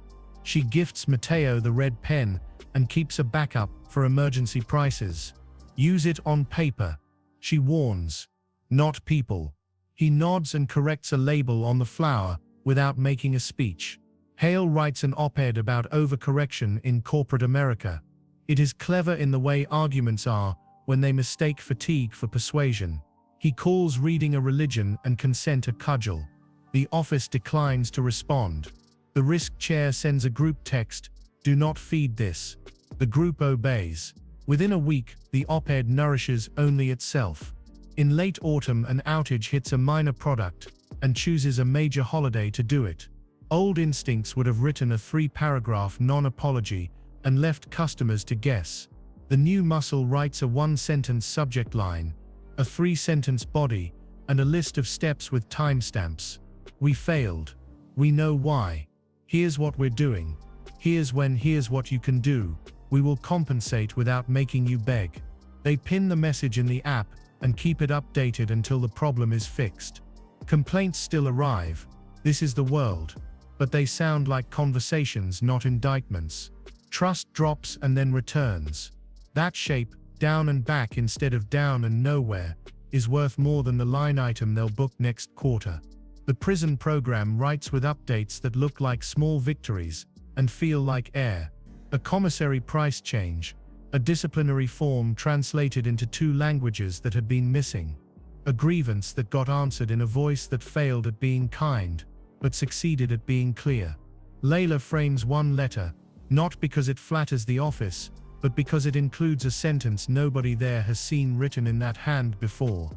She gifts Mateo the red pen and keeps a backup for emergency prices. Use it on paper, she warns, not people. He nods and corrects a label on the flour without making a speech. Hale writes an op-ed about overcorrection in corporate America. It is clever in the way arguments are when they mistake fatigue for persuasion. He calls reading a religion and consent a cudgel. The office declines to respond. The risk chair sends a group text, "Do not feed this." The group obeys. Within a week, the op-ed nourishes only itself. In late autumn, an outage hits a minor product and chooses a major holiday to do it. Old instincts would have written a 3-paragraph non-apology and left customers to guess. The new muscle writes a 1-sentence subject line, a 3-sentence body, and a list of steps with timestamps. We failed. We know why. Here's what we're doing. Here's when. Here's what you can do. We will compensate without making you beg. They pin the message in the app and keep it updated until the problem is fixed. Complaints still arrive. This is the world. But they sound like conversations, not indictments. Trust drops and then returns. That shape, down and back instead of down and nowhere, is worth more than the line item they'll book next quarter. The prison program writes with updates that look like small victories and feel like air. A commissary price change, a disciplinary form translated into 2 languages that had been missing, a grievance that got answered in a voice that failed at being kind, but succeeded at being clear. Layla frames one letter, not because it flatters the office, but because it includes a sentence nobody there has seen written in that hand before.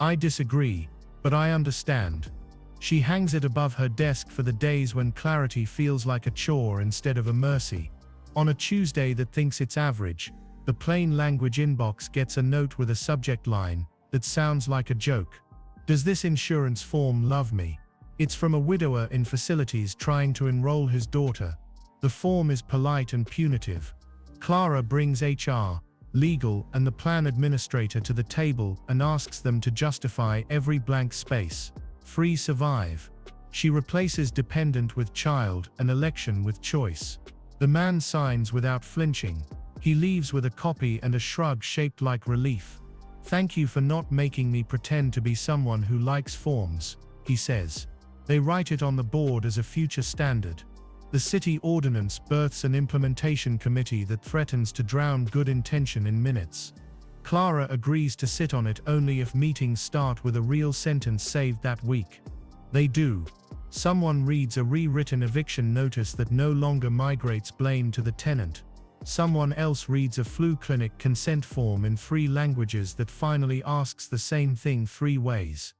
I disagree, but I understand. She hangs it above her desk for the days when clarity feels like a chore instead of a mercy. On a Tuesday that thinks it's average, the plain language inbox gets a note with a subject line that sounds like a joke. Does this insurance form love me? It's from a widower in facilities trying to enroll his daughter. The form is polite and punitive. Clara brings HR, legal, and the plan administrator to the table and asks them to justify every blank space. Free survive. She replaces dependent with child and election with choice. The man signs without flinching. He leaves with a copy and a shrug shaped like relief. Thank you for not making me pretend to be someone who likes forms, he says. They write it on the board as a future standard. The city ordinance births an implementation committee that threatens to drown good intention in minutes. Clara agrees to sit on it only if meetings start with a real sentence saved that week. They do. Someone reads a rewritten eviction notice that no longer migrates blame to the tenant. Someone else reads a flu clinic consent form in 3 languages that finally asks the same thing 3 ways.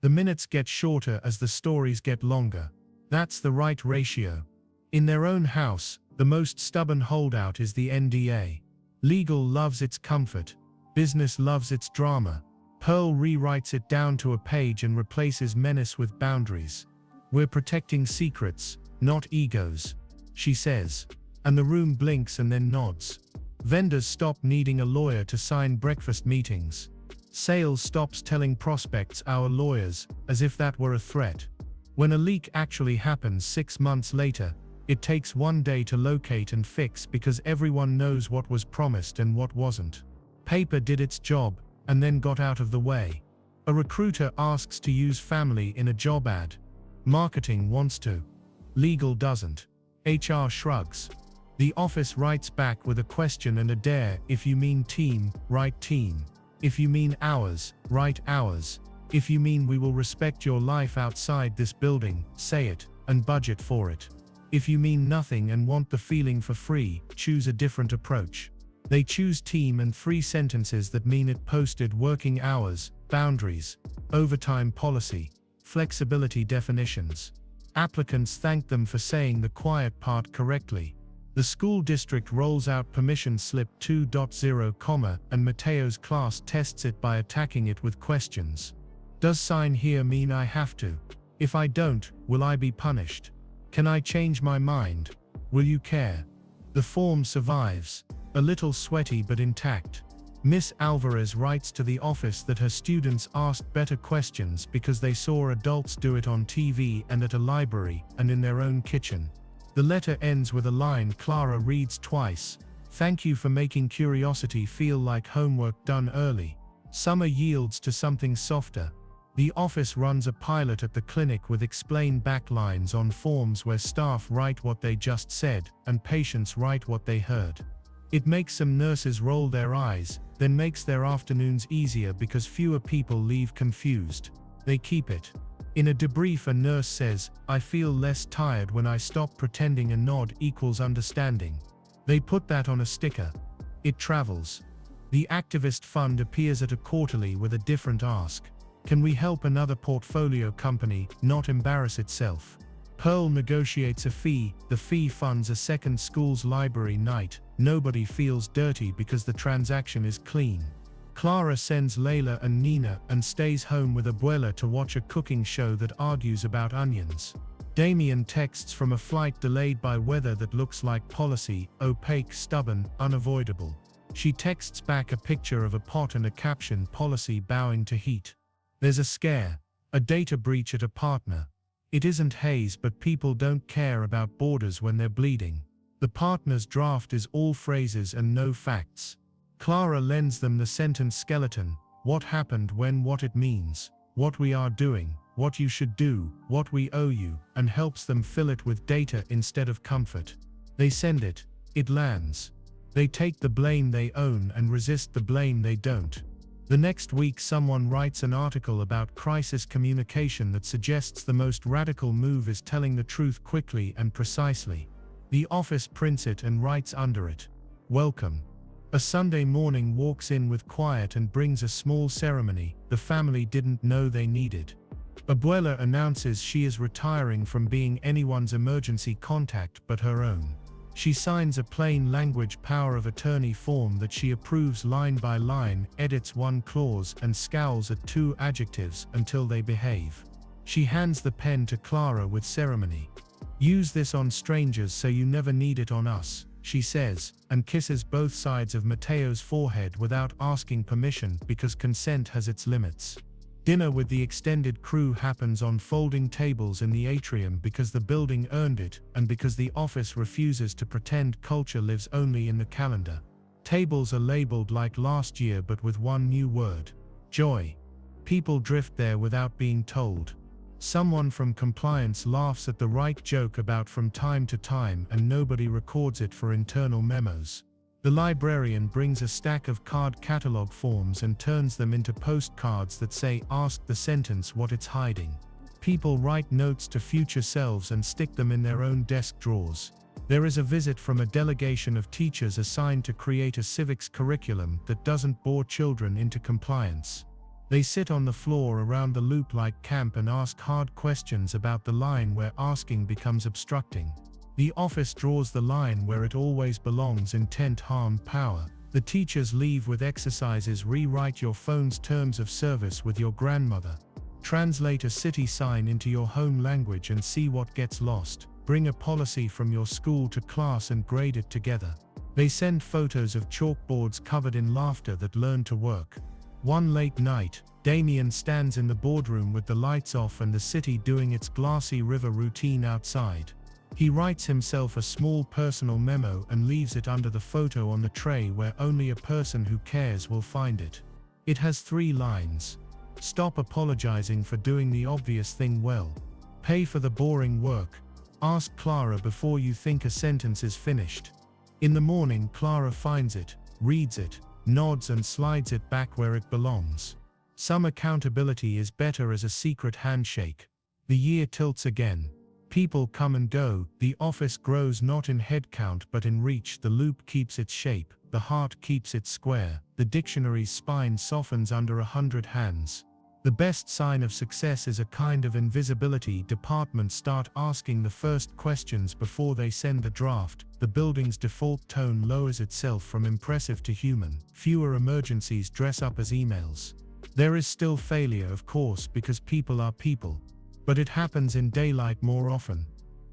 The minutes get shorter as the stories get longer. That's the right ratio. In their own house, the most stubborn holdout is the NDA. Legal loves its comfort. Business loves its drama. Pearl rewrites it down to a page and replaces menace with boundaries. We're protecting secrets, not egos, she says. And the room blinks and then nods. Vendors stop needing a lawyer to sign breakfast meetings. Sales stops telling prospects our lawyers, as if that were a threat. When a leak actually happens 6 months later, it takes 1 day to locate and fix because everyone knows what was promised and what wasn't. Paper did its job, and then got out of the way. A recruiter asks to use family in a job ad. Marketing wants to. Legal doesn't. HR shrugs. The office writes back with a question and a dare. If you mean team, write team. If you mean hours, write hours. If you mean we will respect your life outside this building, say it, and budget for it. If you mean nothing and want the feeling for free, choose a different approach. They choose team and 3 sentences that mean it: posted working hours, boundaries, overtime policy, flexibility definitions. Applicants thank them for saying the quiet part correctly. The school district rolls out permission slip 2.0, and Mateo's class tests it by attacking it with questions. Does sign here mean I have to? If I don't, will I be punished? Can I change my mind? Will you care? The form survives. A little sweaty but intact. Miss Alvarez writes to the office that her students asked better questions because they saw adults do it on TV and at a library and in their own kitchen. The letter ends with a line Clara reads twice. Thank you for making curiosity feel like homework done early. Summer yields to something softer. The office runs a pilot at the clinic with explain backlines on forms where staff write what they just said and patients write what they heard. It makes some nurses roll their eyes, then makes their afternoons easier because fewer people leave confused. They keep it. In a debrief, a nurse says, I feel less tired when I stop pretending a nod equals understanding. They put that on a sticker. It travels. The activist fund appears at a quarterly with a different ask. Can we help another portfolio company not embarrass itself? Pearl negotiates a fee. The fee funds a second school's library night. Nobody feels dirty because the transaction is clean. Clara sends Layla and Nina and stays home with Abuela to watch a cooking show that argues about onions. Damien texts from a flight delayed by weather that looks like policy, opaque, stubborn, unavoidable. She texts back a picture of a pot and a caption, policy bowing to heat. There's a scare, a data breach at a partner. It isn't haze, but people don't care about borders when they're bleeding. The partner's draft is all phrases and no facts. Clara lends them the sentence skeleton: what happened when, what it means, what we are doing, what you should do, what we owe you, and helps them fill it with data instead of comfort. They send it. It lands. They take the blame they own and resist the blame they don't. The next week someone writes an article about crisis communication that suggests the most radical move is telling the truth quickly and precisely. The office prints it and writes under it, welcome. A Sunday morning walks in with quiet and brings a small ceremony the family didn't know they needed. Abuela announces she is retiring from being anyone's emergency contact but her own. She signs a plain language power of attorney form that she approves line by line, edits one clause, and scowls at 2 adjectives until they behave. She hands the pen to Clara with ceremony. Use this on strangers so you never need it on us. she says, and kisses both sides of Mateo's forehead without asking permission because consent has its limits. Dinner with the extended crew happens on folding tables in the atrium because the building earned it and because the office refuses to pretend culture lives only in the calendar. Tables are labeled like last year but with one new word: joy. People drift there without being told. Someone from compliance laughs at the right joke about from time to time and nobody records it for internal memos. The librarian brings a stack of card catalog forms and turns them into postcards that say "Ask the sentence what it's hiding." People write notes to future selves and stick them in their own desk drawers. There is a visit from a delegation of teachers assigned to create a civics curriculum that doesn't bore children into compliance. They sit on the floor around the loop like camp and ask hard questions about the line where asking becomes obstructing. The office draws the line where it always belongs: intent, harm, power. The teachers leave with exercises: rewrite your phone's terms of service with your grandmother. Translate a city sign into your home language and see what gets lost. Bring a policy from your school to class and grade it together. They send photos of chalkboards covered in laughter that learn to work. One late night, Damien stands in the boardroom with the lights off and the city doing its glassy river routine outside. He writes himself a small personal memo and leaves it under the photo on the tray where only a person who cares will find it. It has 3 lines. Stop apologizing for doing the obvious thing well. Pay for the boring work. Ask Clara before you think a sentence is finished. In the morning, Clara finds it, reads it, nods and slides it back where it belongs. Some accountability is better as a secret handshake. The year tilts again. People come and go, the office grows not in headcount but in reach, the loop keeps its shape, the heart keeps it square, the dictionary's spine softens under 100 hands. The best sign of success is a kind of invisibility. Departments start asking the first questions before they send the draft. The building's default tone lowers itself from impressive to human. Fewer emergencies dress up as emails. There is still failure, of course, because people are people. But it happens in daylight more often.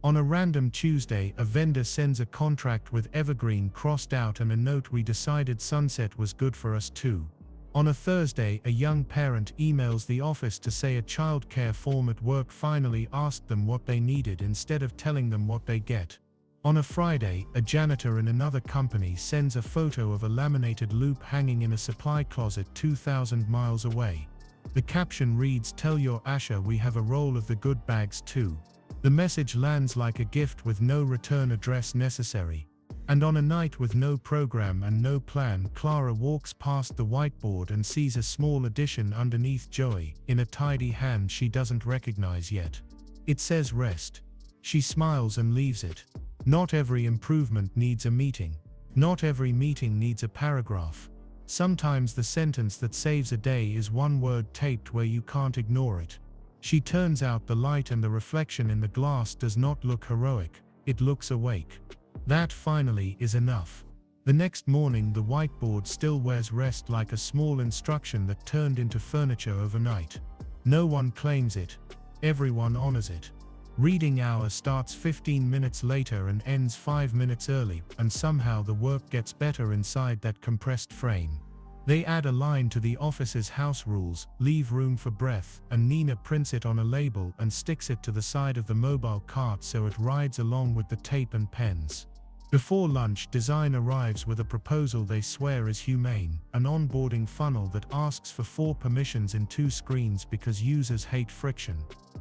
On a random Tuesday, a vendor sends a contract with Evergreen crossed out and a note: "We decided sunset was good for us too." On a Thursday, a young parent emails the office to say a childcare form at work finally asked them what they needed instead of telling them what they get. On a Friday, a janitor in another company sends a photo of a laminated loop hanging in a supply closet 2,000 miles away. The caption reads, "Tell your Asha we have a roll of the good bags too." The message lands like a gift with no return address necessary. And on a night with no program and no plan, Clara walks past the whiteboard and sees a small addition underneath Joey, in a tidy hand she doesn't recognize yet. It says rest. She smiles and leaves it. Not every improvement needs a meeting. Not every meeting needs a paragraph. Sometimes the sentence that saves a day is one word taped where you can't ignore it. She turns out the light and the reflection in the glass does not look heroic, it looks awake. That finally is enough. The next morning the whiteboard still wears rest like a small instruction that turned into furniture overnight. No one claims it. Everyone honors it. Reading hour starts 15 minutes later and ends 5 minutes early, and somehow the work gets better inside that compressed frame. They add a line to the office's house rules: leave room for breath, and Nina prints it on a label and sticks it to the side of the mobile cart so it rides along with the tape and pens. Before lunch, design arrives with a proposal they swear is humane, an onboarding funnel that asks for 4 permissions in 2 screens because users hate friction.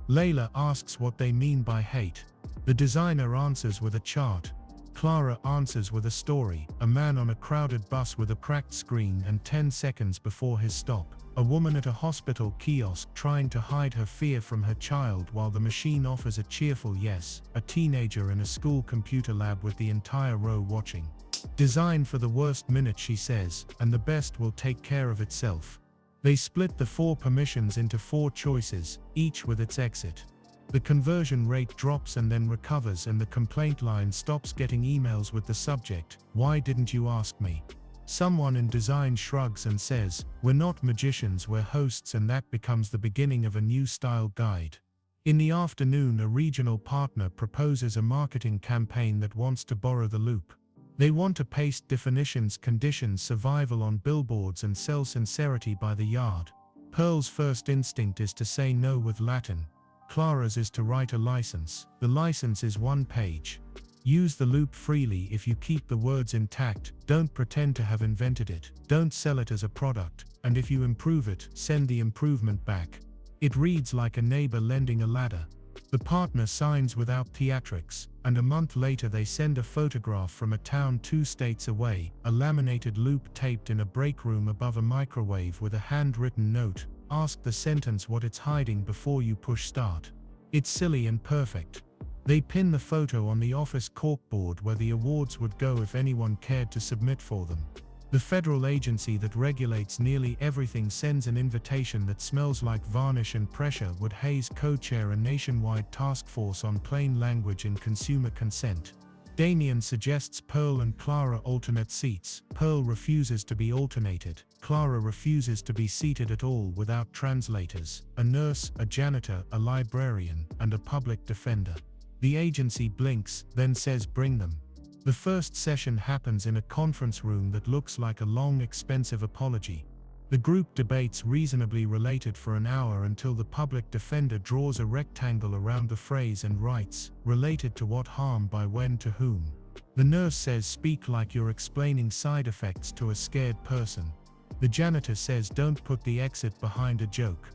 Layla asks what they mean by hate. The designer answers with a chart. Clara answers with a story: a man on a crowded bus with a cracked screen and 10 seconds before his stop. A woman at a hospital kiosk trying to hide her fear from her child while the machine offers a cheerful yes. A teenager in a school computer lab with the entire row watching. Design for the worst minute, she says, and the best will take care of itself. They split the 4 permissions into 4 choices, each with its exit. The conversion rate drops and then recovers, and the complaint line stops getting emails with the subject, "Why didn't you ask me?" Someone in design shrugs and says, "We're not magicians, we're hosts," and that becomes the beginning of a new style guide. In the afternoon, a regional partner proposes a marketing campaign that wants to borrow the loop. They want to paste definitions, conditions, survival on billboards and sell sincerity by the yard. Pearl's first instinct is to say no with Latin. Clara's is to write a license. The license is 1 page. Use the loop freely if you keep the words intact, don't pretend to have invented it, don't sell it as a product, and if you improve it, send the improvement back. It reads like a neighbor lending a ladder. The partner signs without theatrics, and a month later they send a photograph from a town 2 states away, a laminated loop taped in a break room above a microwave with a handwritten note, ask the sentence what it's hiding before you push start. It's silly and perfect. They pin the photo on the office corkboard where the awards would go if anyone cared to submit for them. The federal agency that regulates nearly everything sends an invitation that smells like varnish and pressure. Would Hayes co-chair a nationwide task force on plain language and consumer consent? Damien suggests Pearl and Clara alternate seats. Pearl refuses to be alternated. Clara refuses to be seated at all without translators. A nurse, a janitor, a librarian, and a public defender. The agency blinks, then says bring them. The first session happens in a conference room that looks like a long, expensive apology. The group debates reasonably related for an hour until the public defender draws a rectangle around the phrase and writes, related to what harm by when to whom. The nurse says speak like you're explaining side effects to a scared person. The janitor says don't put the exit behind a joke.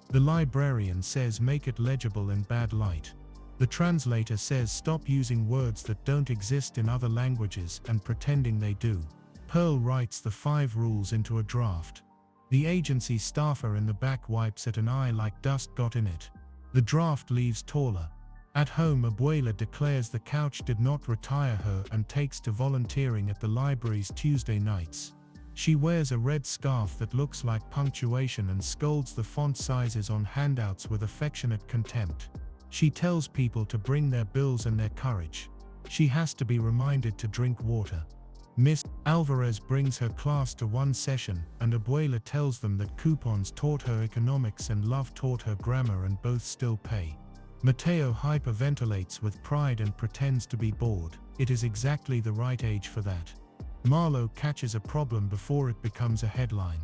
The librarian says make it legible in bad light. The translator says stop using words that don't exist in other languages and pretending they do. Pearl writes the 5 rules into a draft. The agency staffer in the back wipes at an eye like dust got in it. The draft leaves taller. At home, Abuela declares the couch did not retire her and takes to volunteering at the library's Tuesday nights. She wears a red scarf that looks like punctuation and scolds the font sizes on handouts with affectionate contempt. She tells people to bring their bills and their courage. She has to be reminded to drink water. Miss Alvarez brings her class to 1 session, and Abuela tells them that coupons taught her economics and love taught her grammar and both still pay. Mateo hyperventilates with pride and pretends to be bored. It is exactly the right age for that. Marlo catches a problem before it becomes a headline.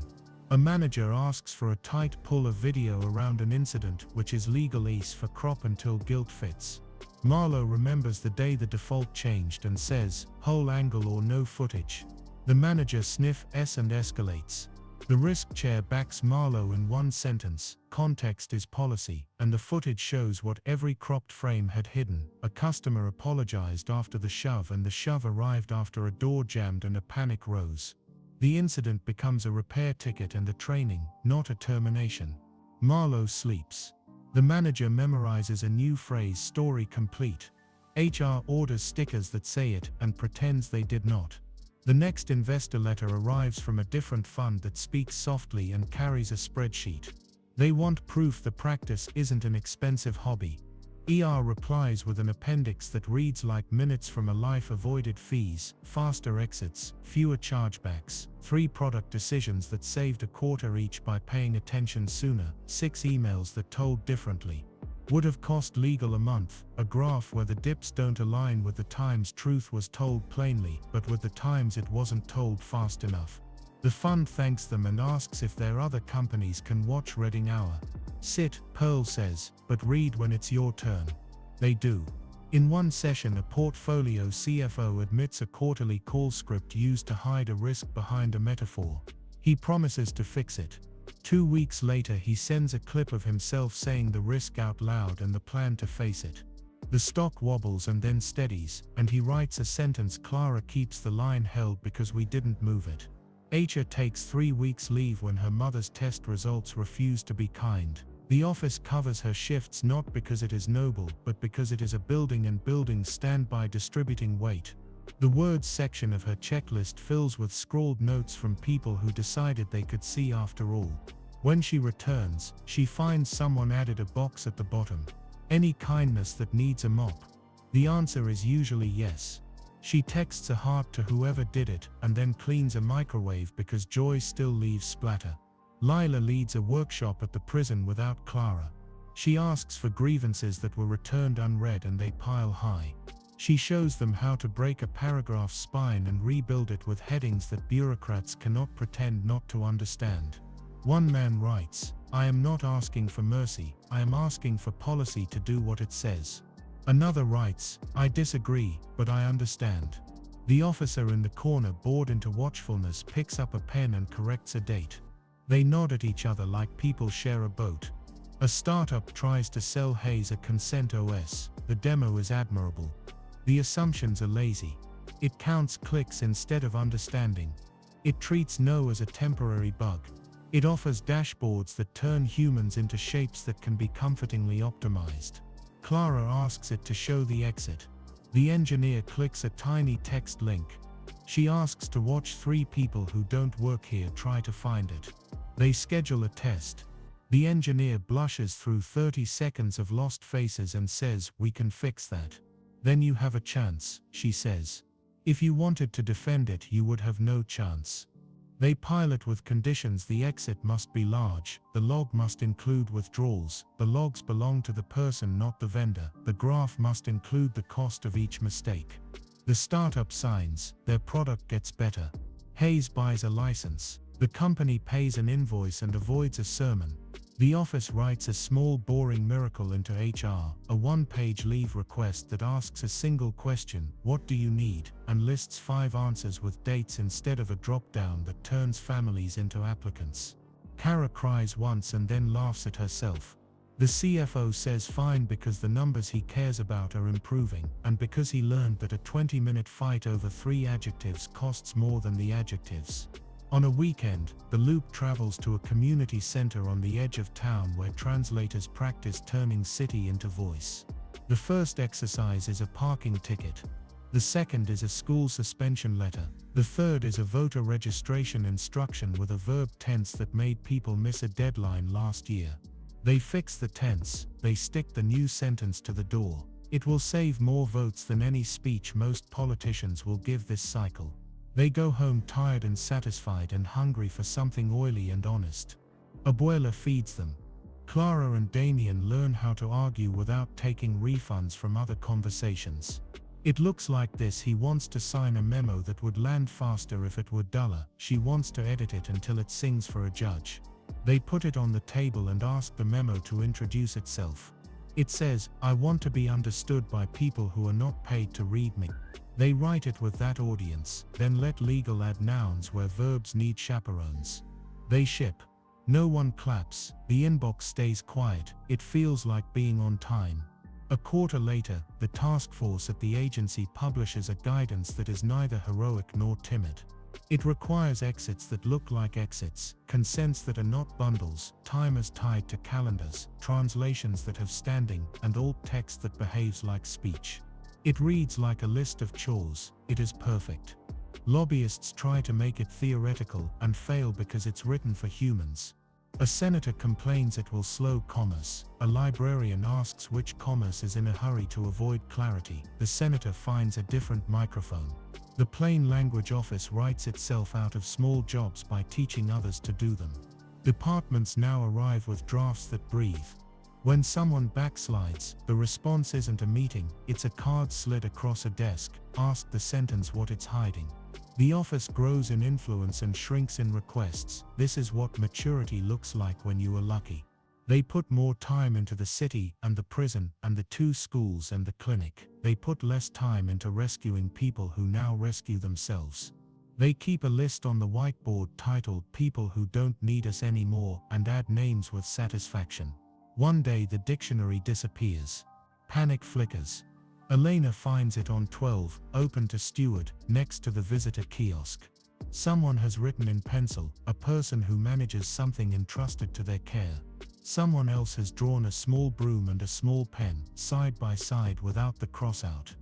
A manager asks for a tight pull of video around an incident, which is legalese for crop until guilt fits. Marlo remembers the day the default changed and says, whole angle or no footage. The manager sniffs and escalates. The risk chair backs Marlo in 1 sentence, context is policy, and the footage shows what every cropped frame had hidden. A customer apologized after the shove and the shove arrived after a door jammed and a panic rose. The incident becomes a repair ticket and a training, not a termination. Marlo sleeps. The manager memorizes a new phrase, story complete. HR orders stickers that say it and pretends they did not. The next investor letter arrives from a different fund that speaks softly and carries a spreadsheet. They want proof the practice isn't an expensive hobby. ER replies with an appendix that reads like minutes from a life, avoided fees, faster exits, fewer chargebacks, 3 product decisions that saved a quarter each by paying attention sooner, 6 emails that told differently. Would have cost legal a month, a graph where the dips don't align with the times truth was told plainly, but with the times it wasn't told fast enough. The fund thanks them and asks if their other companies can watch Reading Hour. Sit, Pearl says, but read when it's your turn. They do. In 1 session, a portfolio CFO admits a quarterly call script used to hide a risk behind a metaphor. He promises to fix it. 2 weeks later, he sends a clip of himself saying the risk out loud and the plan to face it. The stock wobbles and then steadies, and he writes a sentence, Clara keeps the line held because we didn't move it. HR takes 3 weeks leave when her mother's test results refuse to be kind. The office covers her shifts not because it is noble, but because it is a building and buildings stand by distributing weight. The words section of her checklist fills with scrawled notes from people who decided they could see after all. When she returns, she finds someone added a box at the bottom. Any kindness that needs a mop? The answer is usually yes. She texts a heart to whoever did it and then cleans a microwave because joy still leaves splatter. Lila leads a workshop at the prison without Clara. She asks for grievances that were returned unread and they pile high. She shows them how to break a paragraph's spine and rebuild it with headings that bureaucrats cannot pretend not to understand. One man writes, "I am not asking for mercy, I am asking for policy to do what it says." Another writes, "I disagree, but I understand." The officer in the corner, bored into watchfulness, picks up a pen and corrects a date. They nod at each other like people share a boat. A startup tries to sell Hayes a consent OS. The demo is admirable. The assumptions are lazy. It counts clicks instead of understanding. It treats no as a temporary bug. It offers dashboards that turn humans into shapes that can be comfortingly optimized. Clara asks it to show the exit. The engineer clicks a tiny text link. She asks to watch 3 people who don't work here try to find it. They schedule a test. The engineer blushes through 30 seconds of lost faces and says, "We can fix that." "Then you have a chance," she says. "If you wanted to defend it, you would have no chance." They pilot with conditions. The exit must be large, the log must include withdrawals, the logs belong to the person, not the vendor, the graph must include the cost of each mistake. The startup signs, their product gets better. Hayes buys a license. The company pays an invoice and avoids a sermon. The office writes a small boring miracle into HR, a 1-page leave request that asks a single question, "What do you need?" and lists 5 answers with dates instead of a drop-down that turns families into applicants. Kara cries once and then laughs at herself. The CFO says fine because the numbers he cares about are improving, and because he learned that a 20-minute fight over 3 adjectives costs more than the adjectives. On a weekend, the loop travels to a community center on the edge of town where translators practice turning city into voice. The first exercise is a parking ticket. The second is a school suspension letter. The third is a voter registration instruction with a verb tense that made people miss a deadline last year. They fix the tense, they stick the new sentence to the door. It will save more votes than any speech most politicians will give this cycle. They go home tired and satisfied and hungry for something oily and honest. Abuela feeds them. Clara and Damien learn how to argue without taking refunds from other conversations. It looks like this: he wants to sign a memo that would land faster if it were duller. She wants to edit it until it sings for a judge. They put it on the table and ask the memo to introduce itself. It says, "I want to be understood by people who are not paid to read me." They write it with that audience, then let legal add nouns where verbs need chaperones. They ship. No one claps, the inbox stays quiet, it feels like being on time. A quarter later, the task force at the agency publishes a guidance that is neither heroic nor timid. It requires exits that look like exits, consents that are not bundles, timers tied to calendars, translations that have standing, and alt text that behaves like speech. It reads like a list of chores. It is perfect. Lobbyists try to make it theoretical and fail because it's written for humans. A senator complains it will slow commerce. A librarian asks which commerce is in a hurry to avoid clarity. The senator finds a different microphone. The plain language office writes itself out of small jobs by teaching others to do them. Departments now arrive with drafts that breathe. When someone backslides, the response isn't a meeting, it's a card slid across a desk. Ask the sentence what it's hiding. The office grows in influence and shrinks in requests. This is what maturity looks like when you are lucky. They put more time into the city and the prison and the 2 schools and the clinic. They put less time into rescuing people who now rescue themselves. They keep a list on the whiteboard titled "People Who Don't Need Us Anymore" and add names with satisfaction. One day the dictionary disappears. Panic flickers. Elena finds it on 12, open to steward, next to the visitor kiosk. Someone has written in pencil, a person who manages something entrusted to their care. Someone else has drawn a small broom and a small pen, side by side without the crossout.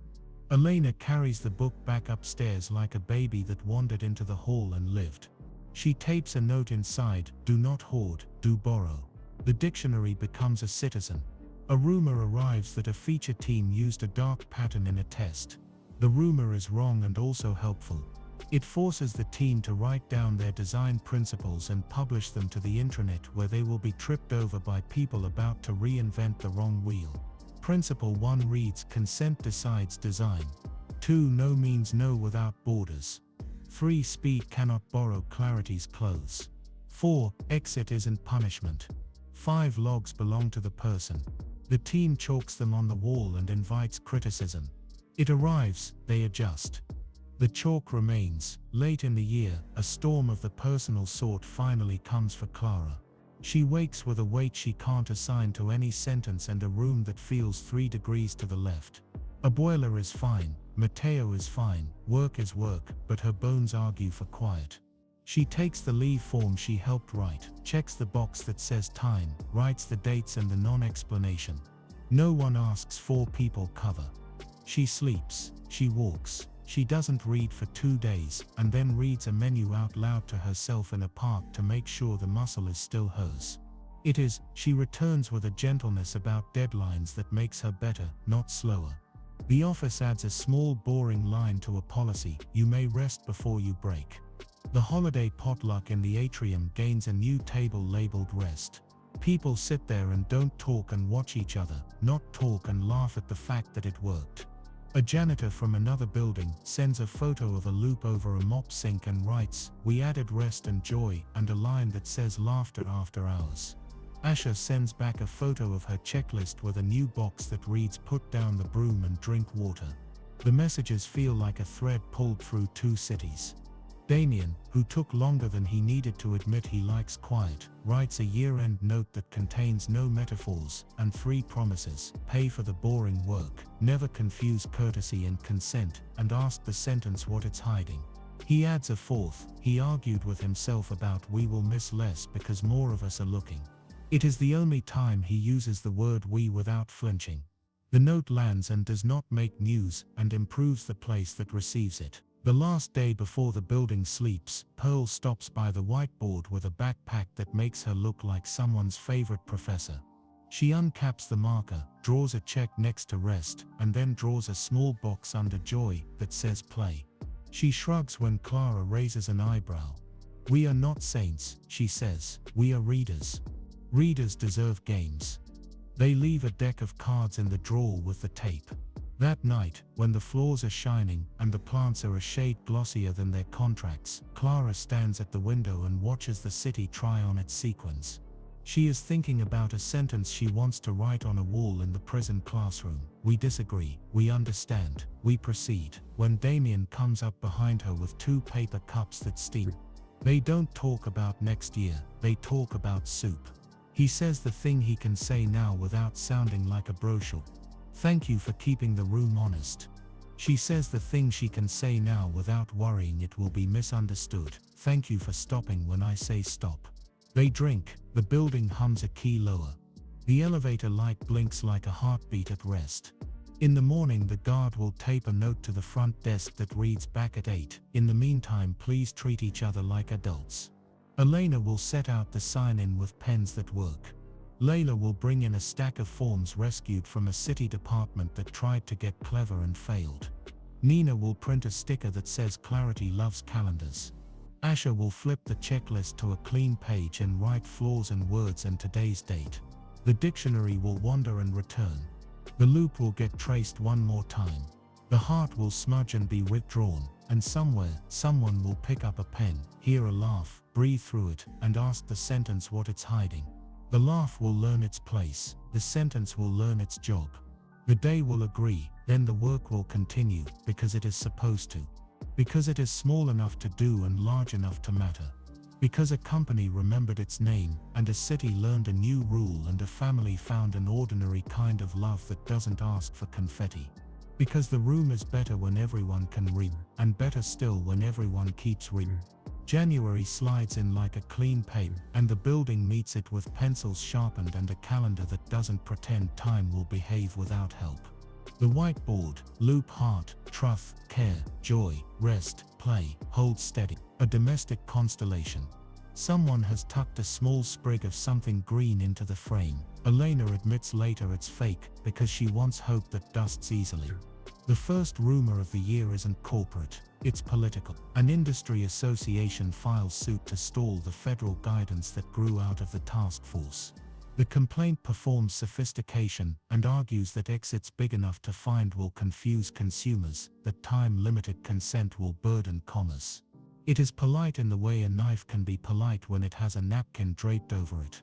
Elena carries the book back upstairs like a baby that wandered into the hall and lived. She tapes a note inside, "Do not hoard, do borrow." The dictionary becomes a citizen. A rumor arrives that a feature team used a dark pattern in a test. The rumor is wrong and also helpful. It forces the team to write down their design principles and publish them to the intranet, where they will be tripped over by people about to reinvent the wrong wheel. Principle 1 reads consent decides design. 2 no means no without borders. 3 speed cannot borrow clarity's clothes. 4 exit isn't punishment. 5 logs belong to the person. The team chalks them on the wall and invites criticism. It arrives, they adjust. The chalk remains. Late in the year, a storm of the personal sort finally comes for Clara. She wakes with a weight she can't assign to any sentence and a room that feels 3 degrees to the left. A boiler is fine, Mateo is fine, work is work, but her bones argue for quiet. She takes the leave form she helped write, checks the box that says time, writes the dates and the non-explanation. No one asks 4 people cover. She sleeps, she walks, she doesn't read for 2 days, and then reads a menu out loud to herself in a park to make sure the muscle is still hers. It is, she returns with a gentleness about deadlines that makes her better, not slower. The office adds a small boring line to a policy, you may rest before you break. The holiday potluck in the atrium gains a new table labeled rest. People sit there and don't talk and watch each other, not talk and laugh at the fact that it worked. A janitor from another building sends a photo of a loop over a mop sink and writes, "We added rest and joy," and a line that says laughter after hours. Asha sends back a photo of her checklist with a new box that reads put down the broom and drink water. The messages feel like a thread pulled through 2 cities. Damien, who took longer than he needed to admit he likes quiet, writes a year-end note that contains no metaphors and 3 promises: pay for the boring work, never confuse courtesy and consent, and ask the sentence what it's hiding. He adds a 4th, he argued with himself about we will miss less because more of us are looking. It is the only time he uses the word we without flinching. The note lands and does not make news and improves the place that receives it. The last day before the building sleeps, Pearl stops by the whiteboard with a backpack that makes her look like someone's favorite professor. She uncaps the marker, draws a check next to rest, and then draws a small box under joy that says play. She shrugs when Clara raises an eyebrow. We are not saints, she says, we are readers. Readers deserve games. They leave a deck of cards in the drawer with the tape. That night, when the floors are shining and the plants are a shade glossier than their contracts, Clara stands at the window and watches the city try on its sequins. She is thinking about a sentence she wants to write on a wall in the prison classroom. We disagree, we understand, we proceed, when Damien comes up behind her with 2 paper cups that steam. They don't talk about next year, they talk about soup. He says the thing he can say now without sounding like a brochure. Thank you for keeping the room honest. She says the thing she can say now without worrying it will be misunderstood. Thank you for stopping when I say stop. They drink, the building hums a key lower. The elevator light blinks like a heartbeat at rest. In the morning the guard will tape a note to the front desk that reads back at 8. In the meantime please treat each other like adults. Elena will set out the sign-in with pens that work. Layla will bring in a stack of forms rescued from a city department that tried to get clever and failed. Nina will print a sticker that says Clarity loves calendars. Asha will flip the checklist to a clean page and write flaws and words and today's date. The dictionary will wander and return. The loop will get traced one more time. The heart will smudge and be withdrawn, and somewhere, someone will pick up a pen, hear a laugh, breathe through it, and ask the sentence what it's hiding. The laugh will learn its place, the sentence will learn its job. The day will agree, then the work will continue, because it is supposed to. Because it is small enough to do and large enough to matter. Because a company remembered its name, and a city learned a new rule and a family found an ordinary kind of love that doesn't ask for confetti. Because the room is better when everyone can read, and better still when everyone keeps reading. January slides in like a clean paper, and the building meets it with pencils sharpened and a calendar that doesn't pretend time will behave without help. The whiteboard, loop heart, truth, care, joy, rest, play, hold steady, a domestic constellation. Someone has tucked a small sprig of something green into the frame. Elena admits later it's fake because she wants hope that dusts easily. The first rumor of the year isn't corporate, it's political. An industry association files suit to stall the federal guidance that grew out of the task force. The complaint performs sophistication and argues that exits big enough to find will confuse consumers, that time-limited consent will burden commerce. It is polite in the way a knife can be polite when it has a napkin draped over it.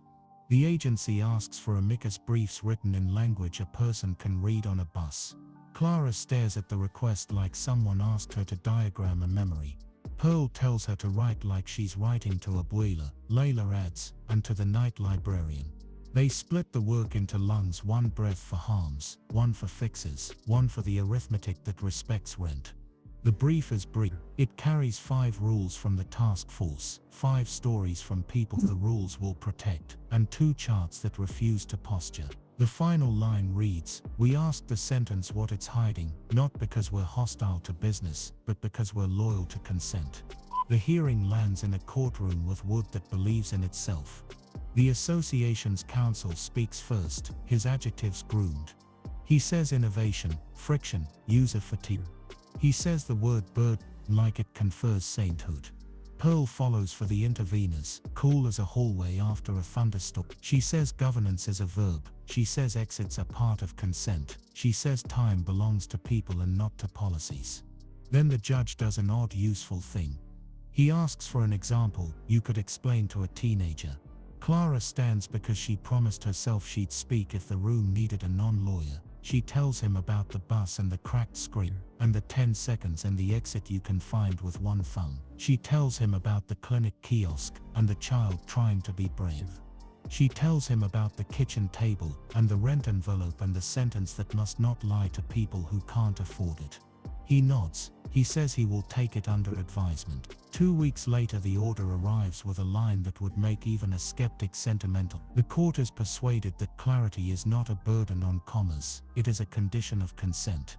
The agency asks for amicus briefs written in language a person can read on a bus. Clara stares at the request like someone asked her to diagram a memory. Pearl tells her to write like she's writing to Abuela, Layla adds, and to the night librarian. They split the work into lungs, one breath for harms, one for fixes, one for the arithmetic that respects rent. The brief is brief. It carries 5 rules from the task force, 5 stories from people the rules will protect, and 2 charts that refuse to posture. The final line reads, "We ask the sentence what it's hiding, not because we're hostile to business, but because we're loyal to consent." The hearing lands in a courtroom with wood that believes in itself. The association's counsel speaks first, his adjectives groomed. He says innovation, friction, user fatigue. He says the word bird like it confers sainthood. Pearl follows for the interveners, cool as a hallway after a thunderstorm. She says governance is a verb. She says exits are part of consent. She says time belongs to people and not to policies. Then the judge does an odd useful thing. He asks for an example you could explain to a teenager. Clara stands because she promised herself she'd speak if the room needed a non-lawyer. She tells him about the bus and the cracked screen, and the 10 seconds and the exit you can find with one thumb. She tells him about the clinic kiosk, and the child trying to be brave. She tells him about the kitchen table, and the rent envelope and the sentence that must not lie to people who can't afford it. He nods. He says he will take it under advisement. 2 weeks later the order arrives with a line that would make even a skeptic sentimental. The court is persuaded that clarity is not a burden on commerce, it is a condition of consent.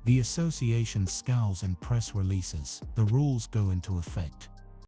The association scowls in press releases. The rules go into effect.